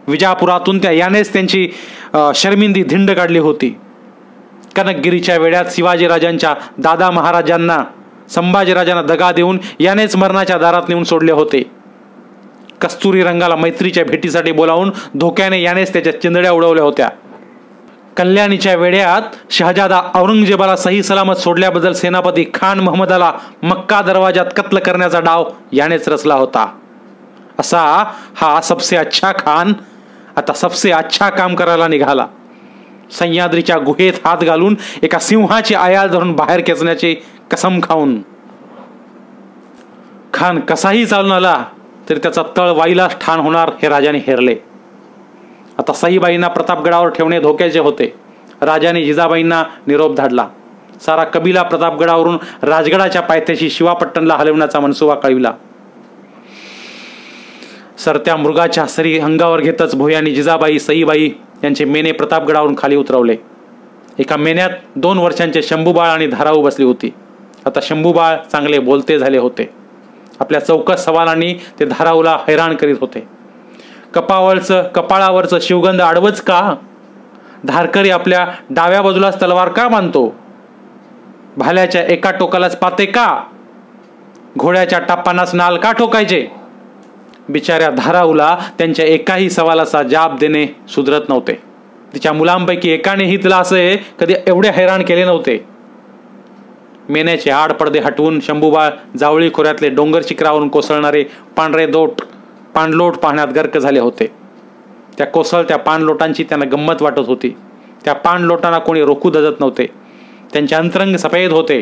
विजापुरातून यानेच त्यांची शर्मिंदी धिंड काढली होती. कनकगिरीच्या वेड्यात शिवाजीराजांच्या दादा महाराजांना, संभाजीराजांना दगा देऊन यानेच मरणाच्या दारात नेऊन सोडले होते. कस्तुरी रंगाला मैत्रीच्या भेटीसाठी बोलावून धोक्याने यानेच त्याच्या चिंधड्या उडवल्या होत्या. कल्याणीच्या वेड्यात शहजादा औरंगजेबाला सही सलामत सोडल्याबद्दल सेनापती खान महम्मदाला मक्का दरवाजात कत्ल करण्याचा डाव यानेच रचला होता. असा हा सबसे अच्छा खान आता सबसे अच्छा काम करायला निघाला. सह्याद्रीच्या गुहेत हात घालून एका सिंहाची आयाळ धरून बाहेर खेचण्याची कसम खाऊन. खान कसाही चालून आला तरी त्याचा तळ वाईला ठाण होणार हे राजाने हेरले. आता सईबाईंना प्रतापगडावर ठेवणे धोक्याचे होते. राजाने जिजाबाईंना निरोप धाडला. सारा कबिला प्रतापगडावरून राजगडाच्या पायथ्याशी शिवापट्टणला हलवण्याचा मनसुबा कळविला. सरत्या मृगाच्या सरी अंगावर घेतच भोयांनी जिजाबाई, सईबाई यांचे मेने प्रतापगडावरून खाली उतरवले. एका मेन्यात 2 वर्षांचे शंभूबाळ आणि धाराऊ बसली होती. आता शंभूबाळ चांगले बोलते झाले होते. आपल्या चौकस सवालांनी ते धाराऊला हैराण करीत होते. कपाळावरचं शिवगंध आडवच का? धारकरी आपल्या डाव्या बाजूलाच तलवार का बांधतो? भाल्याच्या एका टोकालाच पाते का? घोड्याच्या टापांनाच नाल का ठोकायचे? बिचाऱ्या धाराऊला त्यांच्या एकाही सवालाचा जाब देणे सुधरत नव्हते. तिच्या मुलांपैकी एकानेही तिला असे कधी एवढे हैराण केले नव्हते. मेण्याचे आड पडदे हटवून शंभूबाळ जावळी खोऱ्यातले डोंगर शिखरावरून कोसळणारे पांढरे पाणलोट पाहण्यात गर्क झाले होते. त्या कोसळत्या पाणलोटांची त्यांना गंमत वाटत होती. त्या पाणलोटांना कोणी रोखू धजत नव्हते. त्यांचे अंतरंग सफेद होते.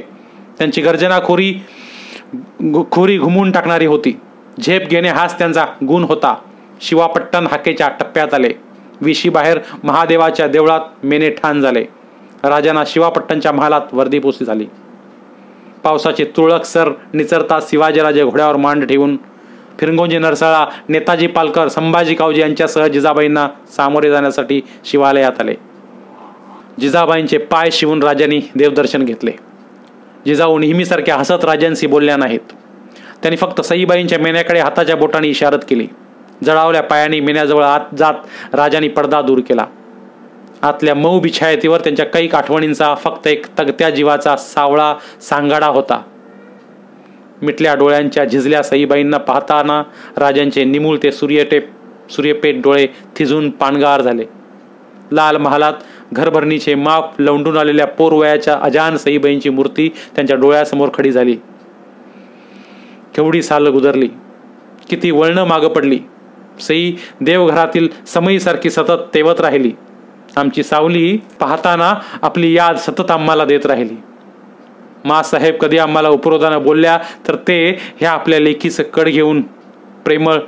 त्यांची गर्जना खोरी घुमून टाकणारी होती. झेप घेणे हाच त्यांचा गुण होता. शिवापट्टण हाकेच्या टप्प्यात आले. विशी बाहेर महादेवाच्या देवळात मेने ठाण झाले. राजांना शिवापट्टणच्या महालात वर्दीपोसी झाली. पावसाचे तुरळक सर निचरता शिवाजीराजे घोड्यावर मांड ठेवून फिरंगोजी नरसाळा, नेताजी पालकर, संभाजी कावजी यांच्यासह जिजाबाईंना सामोरे जाण्यासाठी शिवालयात आले. जिजाबाईंचे पाय शिवून राजांनी देवदर्शन घेतले. जिजाऊ नेहमीसारख्या हसत राजांशी बोलल्या नाहीत. त्यांनी फक्त सईबाईंच्या मेन्याकडे हाताच्या बोटाने इशारत केली. जळावल्या पायाने मेन्याजवळ आत जात राजांनी पडदा दूर केला. आतल्या मऊ बिछायतीवर त्यांच्या कैक आठवणींचा फक्त एक तगत्या जीवाचा सावळा सांगाडा होता. मिटल्या डोळ्यांच्या झिजल्या सईबाईंना पाहताना राजांचे निमुळते सूर्यपेट डोळे थिजून पाणगार झाले. लाल महालात घरभरणीचे माप लवंडून आलेल्या पोरवयाच्या अजान सईबाईंची मूर्ती त्यांच्या डोळ्यासमोर खडी झाली. केवढी साल गुजरली, किती वळणं मागं पडली. सई देवघरातील समईसारखी सतत तेवत राहिली. आमची सावली पाहताना आपली याद सतत आम्हाला देत राहिली. मासाहेब कधी आम्हाला उपरोधानं बोलल्या तर ते ह्या आपल्या लेखीचं कड घेऊन प्रेमळ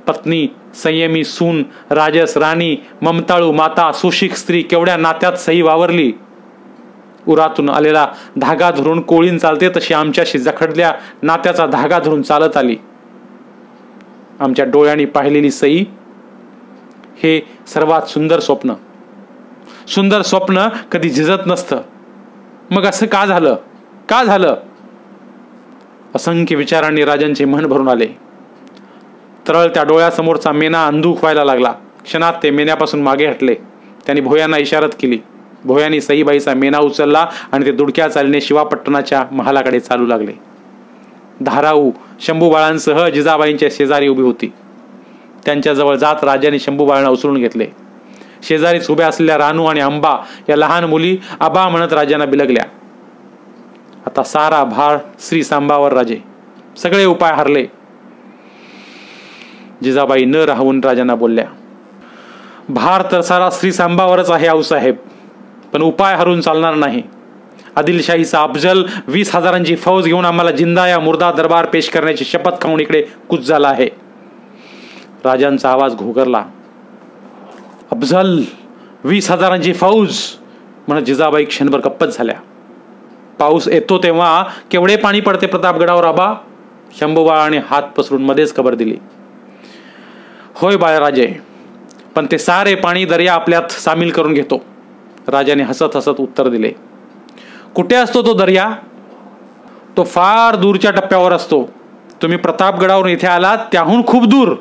पत्नी, संयमी सून, राजस राणी, ममताळू माता, सुशिक स्त्री केवढ्या नात्यात सई वावरली. उरातून आलेला धागा धरून कोळीन चालते तशी आमच्याशी जखडल्या नात्याचा धागा धरून चालत आली. आमच्या डोळ्यांनी पाहिलेली सई हे सर्वात सुंदर स्वप्न. सुंदर स्वप्न कधी झिजत नसतं. मग असं का झालं, का झालं? असंख्य विचारांनी राजांचे मन भरून आले. तरळत्या डोळ्यासमोरचा मेना अंधुक व्हायला लागला. क्षणात ते मेन्यापासून मागे हटले. त्यांनी भोयांना इशारत केली. भोयांनी सईबाईचा मेना उचलला आणि ते दुडक्या चालीने शिवापट्टणाच्या महालाकडे चालू लागले. धाराऊ शंभूबाळांसह जिजाबाईंच्या शेजारी उभी होती. त्यांच्याजवळ जात राजांनी शंभूबाळांना उचलून घेतले. शेजारीच उभ्या असलेल्या रानू आणि अंबा या लहान मुली आबा म्हणत राजांना बिलगल्या. आता सारा भार श्री सांबावर राजे. सगळे उपाय हरले. जिजाबाई न राहून राजांना बोलल्या, भार तर सारा श्री सांबावरच आहे आऊसाहेब, पण उपाय हरून चालणार नाही. आदिलशाहीचा अफजल 20,000ची फौज घेऊन आम्हाला जिंदा या मुर्दा दरबार पेश करण्याची शपथ खाऊन इकडे कूच झाला आहे. राजांचा आवाज घोगरला. अफजल, 20,000ची फौज म्हणत जिजाबाई क्षणभर गप्पच झाल्या. पाऊस येतो तेव्हा केवढे पाणी पडते प्रतापगडावर आबा? शंभूबाळाने हात पसरून मध्येच खबर दिली. होय बाळराजे, पण ते सारे पाणी दर्या आपल्यात सामील करून घेतो. राजाने हसत हसत उत्तर दिले. कुठे असतो तो दर्या? तो फार दूरच्या टप्प्यावर असतो. तुम्ही प्रतापगडावरून इथे आलात त्याहून खूप दूर.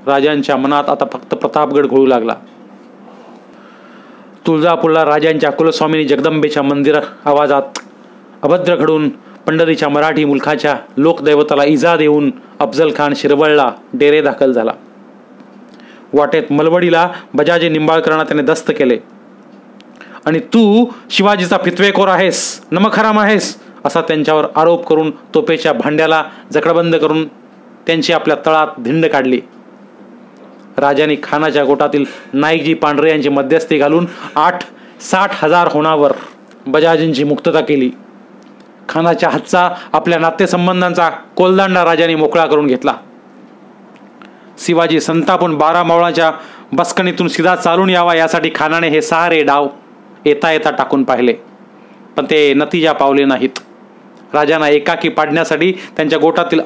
राजांच्या मनात आता फक्त प्रतापगड घोळू लागला. तुळजापूरला राजांच्या कुलस्वामिनी जगदंबेच्या मंदिर आवाजात अभद्र घडून पंढरीच्या मराठी मुलखाच्या लोकदैवताला इजा देऊन अफजल खान शिरवळला डेरे दाखल झाला. वाटेत मलवडीला बजाजी निंबाळकरांना त्याने दस्त केले आणि तू शिवाजीचा फितवेखोर आहेस, नमखराम आहेस असा त्यांच्यावर आरोप करून तोफेच्या भांड्याला जकडबंद करून त्यांची आपल्या तळात धिंड काढली. राजाने खानाच्या गोटातील नाईकजी पांढरे यांची मध्यस्थी घालून 60,000 होणावर बजाजींची मुक्तता केली. खानाच्या हातचा आपल्या नातेसंबंधांचा कोलदांडा राजाने मोकळा करून घेतला. शिवाजी संतापून 12 मावळाच्या बसकणीतून सीधा चालून यावा यासाठी खानाने हे सारे डाव येता येता टाकून पाहिले, पण ते नतीजा पावले नाहीत. राजांना एकाकी पाडण्यासाठी त्यांच्या गोटातील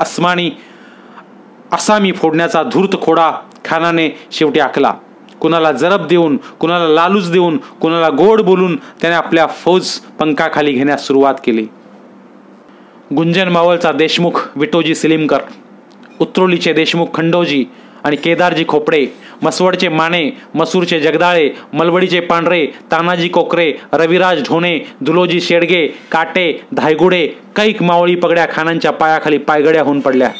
आसामी फोडण्याचा धूर्त खोडा खानाने शेवटी आखला. कुणाला जरब देऊन, कुणाला लालूच देऊन, कुणाला गोड बोलून त्याने आपल्या फौज पंखाखाली घेण्यास सुरुवात केली. गुंजन मावळचा देशमुख विटोजी सिलिमकर, उत्रोलीचे देशमुख खंडोजी आणि केदारजी खोपडे, मसवडचे माने, मसूरचे जगदाळे, मलवडीचे पांढरे, तानाजी कोकरे, रविराज ढोणे, दुलोजी शेडगे, काटे, धायगुडे, कैक मावळी पगड्या खानांच्या पायाखाली पायगड्या होऊन पडल्या.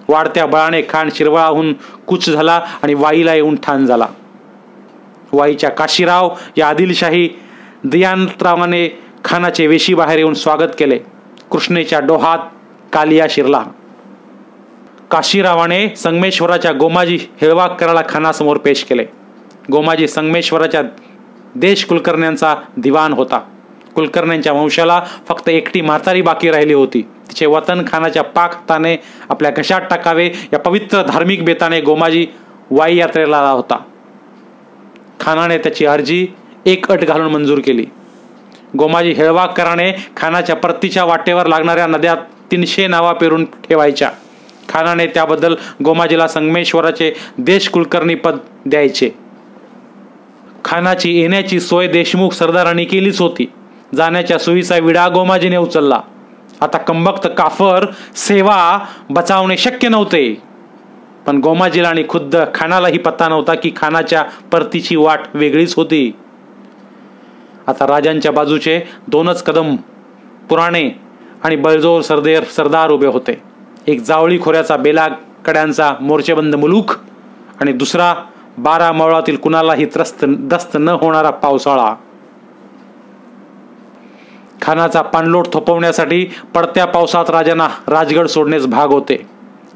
वाढत्या बळाने खान शिरवळाहून कूच झाला आणि वाईला येऊन ठाण झाला. वाईच्या काशीराव या आदिलशाही दियांतरावाने खानाचे वेशी बाहेर येऊन स्वागत केले. कृष्णेच्या डोहात कालिया शिरला. काशीरावाने संगमेश्वराच्या गोमाजी हेळवाकराला खानासमोर पेश केले. गोमाजी संगमेश्वराच्या देश कुलकर्ण्यांचा दिवाण होता. कुलकर्ण्यांच्या वंशाला फक्त एकटी म्हातारी बाकी राहिली होती. तिचे वतन खानाच्या पाक हाताने आपल्या घशात टाकावे या पवित्र धार्मिक बेताने गोमाजी वाई यात्रेला आला होता. खानाने त्याची अर्जी एक अट घालून मंजूर केली. गोमाजी हेळवाकराने खानाच्या परतीच्या वाटेवर लागणाऱ्या नद्यात 300 नावा पेरून ठेवायच्या. खानाने त्याबद्दल गोमाजीला संगमेश्वराचे देश कुलकर्णी पद द्यायचे. खानाची येण्याची सोय देशमुख सरदारांनी केलीच होती. जाण्याच्या सोयीचा विडा गोमाजीने उचलला. आता कंबक्त काफर सेवा बचावणे शक्य नव्हते. पण गोमाजीला आणि खुद्द खानालाही पत्ता नव्हता की खानाच्या परतीची वाट वेगळीच होती. आता राजांच्या बाजूचे दोनच कदम पुराणे आणि बळजोर सरदार उभे होते. एक जावळी खोऱ्याचा बेला कड्यांचा मोर्चेबंद मुलूक आणि दुसरा 12 मावळातील कुणालाही दस्त न होणारा पावसाळा. खानाचा पाणलोट थोपवण्यासाठी पडत्या पावसात राजांना राजगड सोडणेच भाग होते.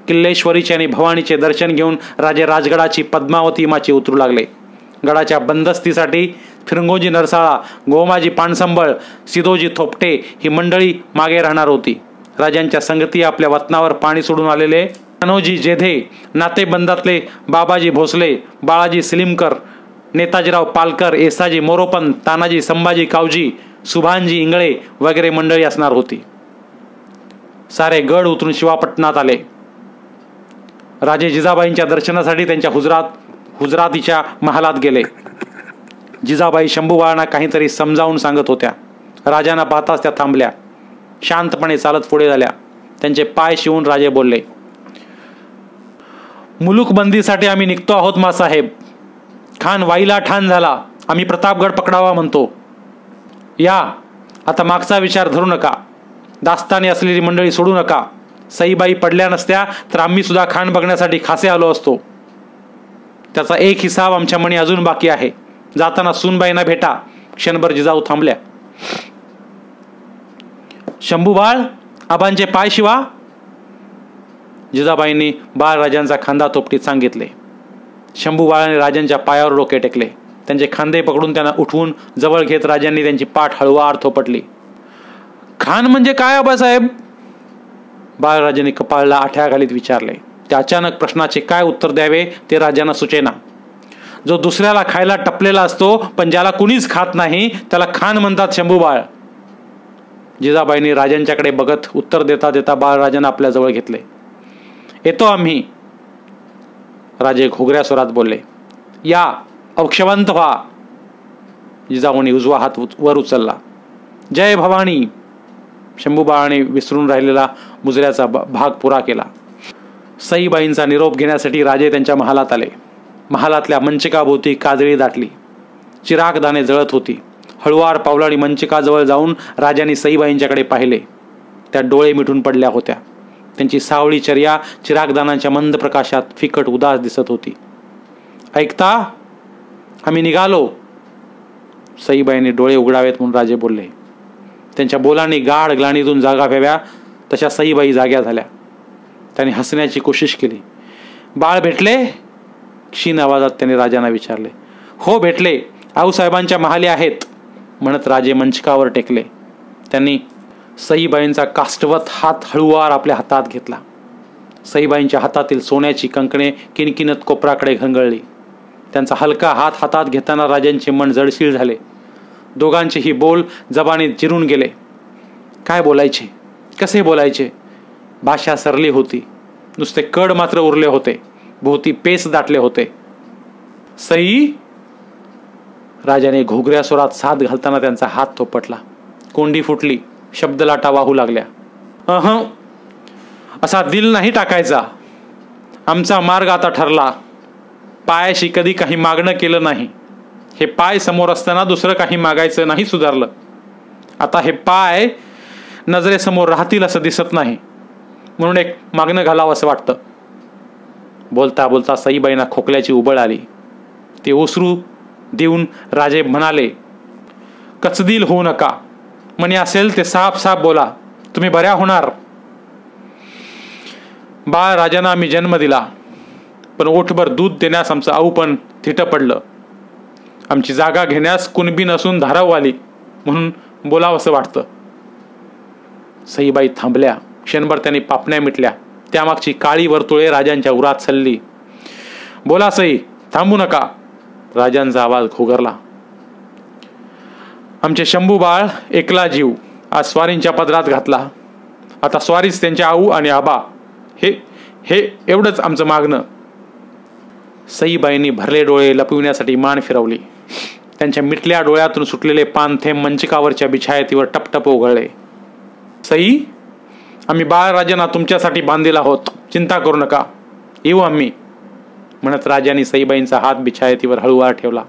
किल्लेश्वरीचे आणि भवानीचे दर्शन घेऊन राजे राजगडाची पद्मावती माची उतरू लागले. गडाच्या बंदस्तीसाठी फिरंगोजी नरसाळा, गोमाजी पानसंबळ, सिदोजी थोपटे ही मंडळी मागे राहणार होती. राजांच्या संगती आपल्या वतनावर पाणी सोडून आलेले मनोजी जेधे, नातेबंदातले बाबाजी भोसले, बाळाजी सिलिमकर, नेताजीराव पालकर, येसाजी मोरोपंत, तानाजी संभाजी कावजी, सुभानजी इंगळे वगैरे मंडळी असणार होती. सारे गड उतरून शिवापट्टणात आले. राजे जिजाबाईंच्या दर्शनासाठी त्यांच्या हुजरातीच्या महालात गेले. जिजाबाई शंभूबाळांना काहीतरी समजावून सांगत होत्या. राजांना पाहताच त्या थांबल्या. शांतपणे चालत पुढे झाल्या. त्यांचे पाय शिवून राजे बोलले, मुलूकबंदीसाठी आम्ही निघतो आहोत मासाहेब. खान वाईला ठाण झाला. आम्ही प्रतापगड पकडावा म्हणतो. या, आता मागचा विचार धरू नका. दास्तानी असलेली मंडळी सोडू नका. सईबाई पडल्या नसत्या तर आम्ही सुद्धा खान बघण्यासाठी खासे आलो असतो. त्याचा एक हिसाब आमच्या मनी अजून बाकी आहे. जाताना सूनबाईंना भेटा. क्षणभर जिजाऊ थांबल्या. शंभूबाळ, आबांचे पाय शिवा. जिजाबाईंनी बाळराजांचा खांदा थोपटीत सांगितले. शंभूबाळाने राजांच्या पायावर डोके टेकले. त्यांचे खांदे पकडून त्यांना उठवून जवळ घेत राजांनी त्यांची पाठ हळूवार थोपटली. खान म्हणजे काय आबासाहेब? बाळराजांनी कपाळला आठ्या घालीत विचारले. त्या अचानक प्रश्नाचे काय उत्तर द्यावे ते राजांना सुचेना. जो दुसऱ्याला खायला टपलेला असतो पण ज्याला कुणीच खात नाही त्याला खान म्हणतात शंभूबाळ. जिजाबाईंनी राजांच्याकडे बघत उत्तर देता देता बाळराजांना आपल्या जवळ घेतले. येतो आम्ही. राजे घोगऱ्या स्वरात बोलले. या, औक्षवंत व्हा. जिजाऊंनी उजवा हात वर उचलला. जय भवानी. शंभूबाळाने विसरून राहिलेला मुजऱ्याचा भाग पुरा केला. सईबाईंचा निरोप घेण्यासाठी राजे त्यांच्या महालात आले. महालातल्या मंचिकाभोवती काजळी दाटली. चिरागदाणे जळत होती. हळुवार पावलांनी मंचिकाजवळ जाऊन राजांनी सईबाईंच्याकडे पाहिले. त्या डोळे मिटून पडल्या होत्या. त्यांची सावळी चर्या चिरागदानांच्या मंद प्रकाशात फिकट उदास दिसत होती. ऐकता, आम्ही निघालो. सईबाईंनी डोळे उघडावेत म्हणून राजे बोलले. त्यांच्या बोलांनी गाढ ग्लानीतून जागा व्हाव्या तशा सईबाई जाग्या झाल्या. त्यांनी हसण्याची कोशिश केली. बाळ भेटले? क्षीण आवाजात त्यांनी राजांना विचारले. हो भेटले. आऊसाहेबांच्या महाले आहेत म्हणत राजे मंचकावर टेकले. त्यांनी सईबाईंचा काष्टवत हात हळुवार आपल्या हातात घेतला. सईबाईंच्या हातातील सोन्याची कंकणे किणकिणत कोपराकडे घंगळली. त्यांचा हलका हात हातात घेताना राजांचे मन जडशीळ झाले. दोघांचेही बोल जबानीत जिरून गेले. काय बोलायचे, कसे बोलायचे? भाषा सरली होती. नुसते कड मात्र उरले होते. भोवती पेस दाटले होते. सई. राजाने घोगऱ्या स्वरात साथ घालताना त्यांचा हात थोपटला. कोंडी फुटली. शब्दलाटा वाहू लागल्या. असा दिल नाही टाकायचा. आमचा मार्ग आता ठरला. पायाशी कधी काही मागणं केलं नाही. हे पाय समोर असताना दुसरं काही मागायचं नाही सुधारलं. आता हे पाय नजरेसमोर राहतील असं दिसत नाही म्हणून एक मागणं घालावं असं वाटतं. बोलता बोलता सईबाईंना खोकल्याची उबळ आली. ते ओसरू देऊन राजे म्हणाले, कचदिल होऊ नका. म्हणे असेल ते साफ साफ बोला. तुम्ही बऱ्या होणार. बाळ राजांना आम्ही जन्म दिला पण ओठभर दूध देण्यास आमचं आऊपण थिटं पडलं. आमची जागा घेण्यास कुणबी नसून धाराव आली म्हणून बोलावं असं वाटतं. सईबाई थांबल्या. क्षणभर त्यांनी पापण्या मिटल्या. त्यामागची काळी वर्तुळे राजांच्या उरात सल्ली. बोला सई, थांबू नका. राजांचा आवाज घोगरला. आमचे शंभू बाळ एकला जीव आज स्वारींच्या पदरात घातला. आता स्वारीच त्यांच्या आऊ आणि आबा. हे एवढंच आमचं मागणं. सईबाईंनी भरले डोळे लपविण्यासाठी मान फिरवली. त्यांच्या मिटल्या डोळ्यातून सुटलेले पानथेंब मंचकावरच्या बिछायतीवर टपटप ओघळले. सई, आम्ही बाळराजांना तुमच्यासाठी बांधलेला आहोत, चिंता करू नका, येऊ आम्ही, म्हणत राजांनी सईबाईंचा हात बिछायतीवर हळूवार ठेवला.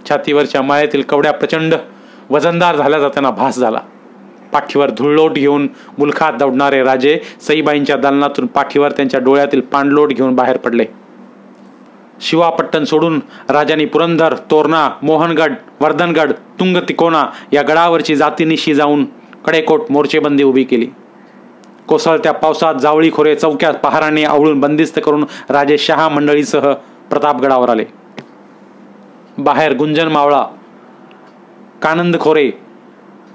छातीवरच्या माळ्यातील कवड्या प्रचंड वजनदार झाल्याचा त्यांना भास झाला. पाठीवर धुळलोट घेऊन मुलखात दौडणारे राजे सईबाईंच्या दालनातून पाठीवर त्यांच्या डोळ्यातील पाणलोट घेऊन बाहेर पडले. शिवापट्टण सोडून राजांनी पुरंदर, तोरणा, मोहनगड, वर्धनगड, तुंग तिकोना या गडावरची जातीनिशी जाऊन कडेकोट मोर्चेबंदी उभी केली. कोसळत्या पावसात जावळी खोरे चौक्यात पहाराने आवळून बंदिस्त करून राजे शहा मंडळीसह प्रतापगडावर आले. बाहेर गुंजन मावळा, कानंद खोरे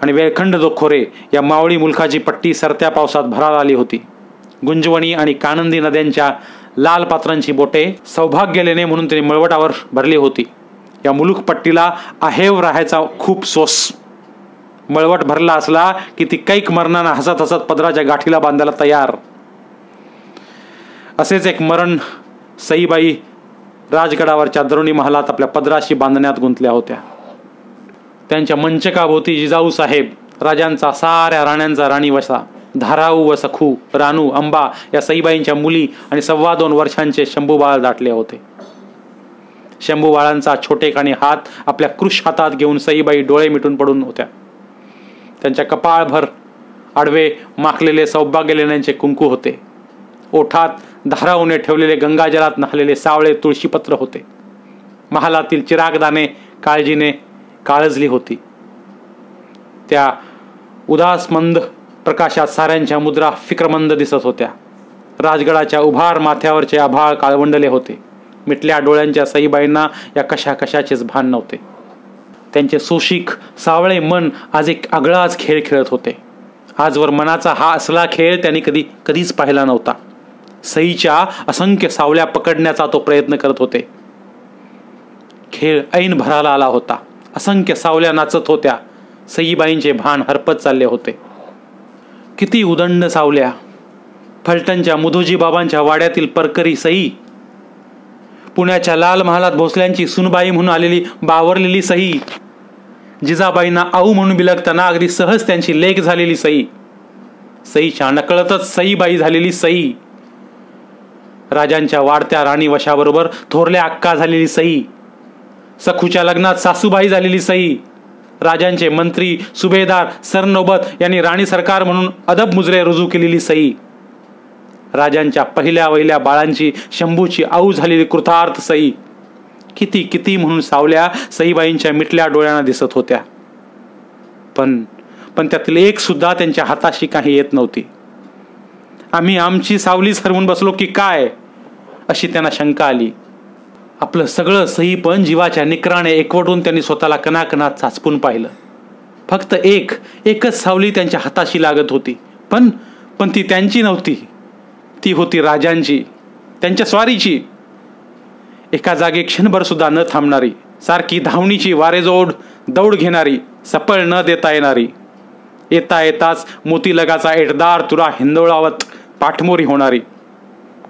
आणि वेळखंड खोरे या मावळी मुलखाची पट्टी सरत्या पावसात भराला आली होती. गुंजवणी आणि कानंदी नद्यांच्या लाल पात्रांची बोटे सौभाग्य लेणे म्हणून त्यांनी मळवटावर भरली होती. या मुलूक पट्टीला आहेव राहायचा खूप सोस. मळवट भरला असला की ती कैक मरणानं हसत हसत पदराच्या गाठीला बांधायला तयार. असेच एक मरण सईबाई राजगडावरच्या दरुणी महालात आपल्या पदराशी बांधण्यात गुंतल्या होत्या. त्यांच्या मंचकाभोवती जिजाऊ साहेब, राजांचा साऱ्या राण्यांचा राणी वसा, धाराऊ व सखू, रानू, अंबा या सईबाईंच्या मुली आणि 2.25 वर्षांचे शंभूबाळ दाटले होते. शंभूबाळांचा छोटेखानी हात आपल्या कृश हातात घेऊन सईबाई डोळे मिटून पडून होत्या. त्यांच्या कपाळभर आडवे माखलेले सौभाग्य लेण्यांचे कुंकू होते. ओठात धाराऊने ठेवलेले गंगाजलात न्हालेले सावळे तुळशीपत्र होते. महालातील चिरागदाने काळजीने काळजली होती. त्या उदास मंद प्रकाशात साऱ्यांच्या मुद्रा फिक्रमंद दिसत होत्या. राजगडाच्या उभार माथ्यावरचे आभाळ काळवंडले होते. मिटल्या डोळ्यांच्या सईबाईंना या कशाचेच भान नव्हते. त्यांचे सुशिक सावळे मन आज एक आगळाच खेळ खेळत होते. आजवर मनाचा हा असला खेळ त्यांनी कधीच पाहिला नव्हता. सईच्या असंख्य सावल्या पकडण्याचा तो प्रयत्न करत होते. खेळ ऐन भराला आला होता. असंख्य सावल्या नाचत होत्या. सईबाईंचे भान हरपत चालले होते. किती उदंड सावल्या! फलटणच्या मुधोजी बाबांच्या वाड्यातील परकरी सई, पुण्याच्या लाल महालात भोसल्यांची सुनबाई म्हणून आलेली बावरलेली सई, जिजाबाईंना आऊ म्हणून बिलगताना अगदी सहज त्यांची लेक झालेली सई, सईच्या नकळतच सईबाई झालेली सई, राजांच्या वाढत्या राणी वशाबरोबर थोरल्या अक्का झालेली सई, सखूच्या लग्नात सासूबाई झालेली सई, राजांचे मंत्री, सुभेदार, सरनौबत यांनी राणी सरकार म्हणून अदब मुजरे रुजू केलेली सई, राजांच्या पहिल्या वहिल्या बाळांची शंभूची आऊ झालेली कृतार्थ सई, किती किती म्हणून सावल्या सईबाईंच्या मिटल्या डोळ्यांना दिसत होत्या. पण त्यातील एक सुद्धा त्यांच्या हाताशी काही येत नव्हती. आम्ही आमची सावलीच हरवून बसलो की काय, अशी त्यांना शंका आली. आपलं सगळं सही पण जीवाच्या निकराने एकवटून त्यांनी स्वतःला कणाकणात चाचपून पाहिलं. फक्त एकच सावली त्यांच्या हाताशी लागत होती. पण ती त्यांची नव्हती, ती होती राजांची, त्यांच्या स्वारीची. एका जागी क्षणभर सुद्धा न थांबणारी, सारखी धावणीची वारेजोड दौड घेणारी, सपळ न देता येणारी, येता येताच मोतीलगाचा एटदार तुरा हिंदोळावत पाठमोरी होणारी,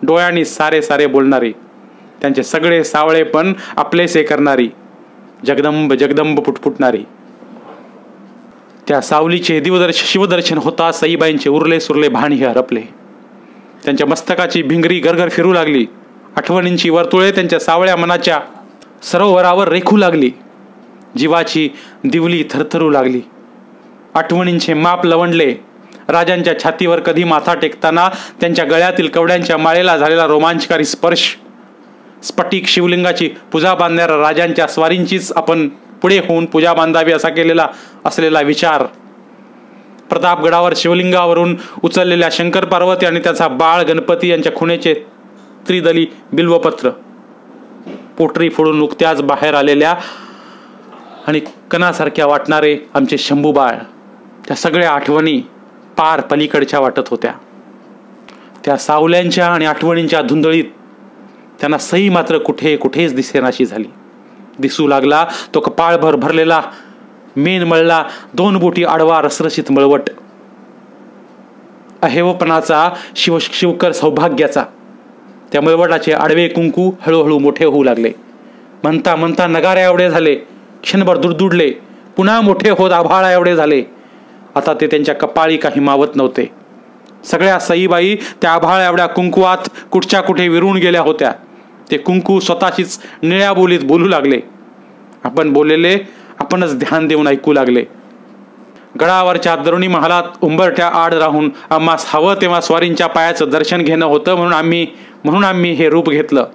डोळ्यांनी सारे सारे बोलणारी, त्यांचे सगळे सावळे पण आपलेसे करणारी, जगदंब जगदंब पुटपुटणारी. त्या सावलीचे शिवदर्शन होता सईबाईंचे उरले सुरले भान हे हरपले. त्यांच्या मस्तकाची भिंगरी गरगर फिरू लागली. आठवणींची वर्तुळे त्यांच्या सावळ्या मनाच्या सरोवरावर रेखू लागली. जीवाची दिवली थरथरू लागली. आठवणींचे माप लवंडले. राजांच्या छातीवर कधी माथा टेकताना त्यांच्या गळ्यातील कवड्यांच्या माळेला झालेला रोमांचकारी स्पर्श, स्फटिक शिवलिंगाची पूजा बांधणाऱ्या राजांच्या स्वारींचीच आपण पुढे होऊन पूजा बांधावी असा केलेला असलेला विचार, प्रतापगडावर शिवलिंगावरून उचललेल्या शंकर पार्वती आणि त्याचा बाळ गणपती यांच्या खुणेचे त्रिदली बिल्वपत्र, पोटरी फोडून नुकत्याच बाहेर आलेल्या आणि कणासारख्या वाटणारे आमचे शंभूबाळ, त्या सगळ्या आठवणी पार पलीकडच्या वाटत होत्या. त्या सावल्यांच्या आणि आठवणींच्या धुंदळीत त्यांना सई मात्र कुठेच दिसेनाशी झाली. दिसू लागला तो कपाळभर भरलेला मेन मळला 2 बोटी आडवा रसरशीत मळवट, अहेवपणाचा शिवकर सौभाग्याचा. त्या मळवटाचे आडवे कुंकू हळूहळू मोठे होऊ लागले. म्हणता म्हणता नगाऱ्या एवढे झाले. क्षणभर दुडदुडले, पुन्हा मोठे होत आभाळा एवढे झाले. आता ते त्यांच्या कपाळी काही मावत नव्हते. सगळ्या सईबाई त्या आभाळा एवढ्या कुंकुवात कुठच्या कुठे विरून गेल्या होत्या. ते कुंकू स्वतःशीच निळ्या बोलीत बोलू लागले. आपण बोललेले आपणच ध्यान देऊन ऐकू लागले. गडावरच्या दरुणी महालात उंबरठ्या आड राहून आम्हास हवं तेव्हा स्वारींच्या पायाचं दर्शन घेणं होतं, म्हणून आम्ही हे रूप घेतलं.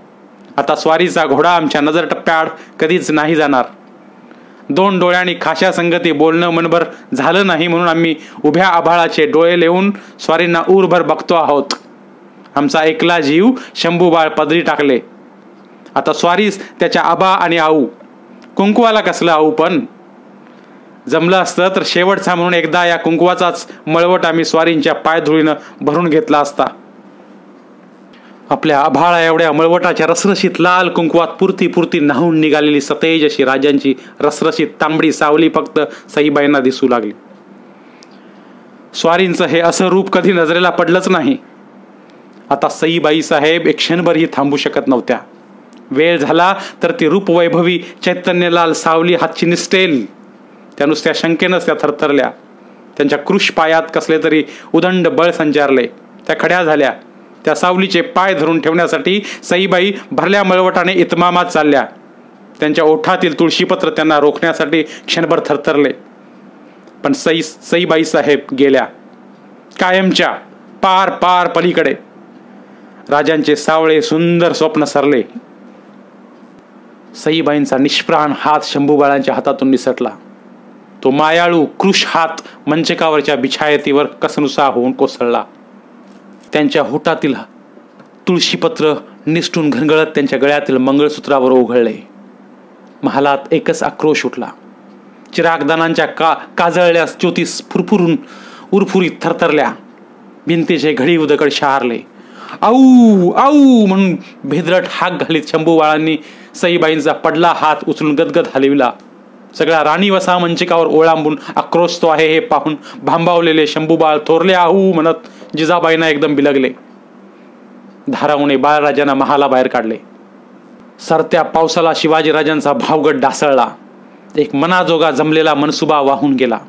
आता स्वारीचा घोडा आमच्या नजर टप्प्याआड कधीच नाही जाणार. 2 डोळ्यांनी खाशा संगती बोलणं मनभर झालं नाही, म्हणून आम्ही उभ्या आभाळाचे डोळे लेवून स्वारींना ऊरभर बघतो आहोत. आमचा एकला जीव शंभूबाळ पदरी टाकले. आता स्वारीस त्याच्या आबा आणि आऊ. कुंकुवाला कसलं आऊ, पण जमलं असतं तर शेवटचा म्हणून एकदा या कुंकुवाचाच मळवट आम्ही स्वारींच्या पायधुळीनं भरून घेतला असता. आपल्या आभाळा एवढ्या मळवटाच्या रसरशीत लाल कुंकुवात पुरती न्हाऊन निघालेली सतेज अशी राजांची रसरशीत तांबडी सावली फक्त सईबाईंना दिसू लागली. स्वारींचं हे असं रूप कधी नजरेला पडलंच नाही. आता सईबाई साहेब एक क्षणभरही थांबू शकत नव्हत्या. वेळ झाला तर ती रूपवैभवी चैतन्यलाल सावली हातची निसटेल. त्या नुसत्या शंकेनंच त्या थरथरल्या. त्यांच्या कृश पायात कसले तरी उदंड बळ संचारले. त्या खड्या झाल्या. त्या सावलीचे पाय धरून ठेवण्यासाठी सईबाई भरल्या मळवटाने इतमामात चालल्या. त्यांच्या ओठातील तुळशीपत्र त्यांना रोखण्यासाठी क्षणभर थरथरले. पण सईबाई साहेब गेल्या कायमच्या पार पार पलीकडे. राजांचे सावळे सुंदर स्वप्न सरले. सईबाईंचा निष्प्राण हात शंभूबाळांच्या हातातून निसटला. तो मायाळू कृश हात मंचकावरच्या बिछायतीवर कसनुसा होऊन कोसळला. त्यांच्या होटातील तुळशीपत्र निसटून घनगळत त्यांच्या गळ्यातील मंगळसूत्रावर ओघळले. महालात एकच आक्रोश उठला. चिरागदानांच्या काजळल्या ज्योतीस फुरफुरून उरफुरीत थरथरल्या. भिंतीचे घडी उदगड शहारले. आऊ आऊ म्हणून भेदरट हाक घालीत शंभूबाळांनी सईबाईंचा पडला हात उचलून गदगद हलविला. सगळा राणीवसा मंचिकावर ओळांबून आक्रोशतो आहे हे पाहून भांबावलेले शंभूबाळ थोरले आहू म्हणत जिजाबाईंना एकदम बिलगले. धाराऊने बाळराजांना महालाबाहेर काढले. सरत्या पावसाला शिवाजीराजांचा भावगड ढासळला. एक मनाजोगा जमलेला मनसुबा वाहून गेला.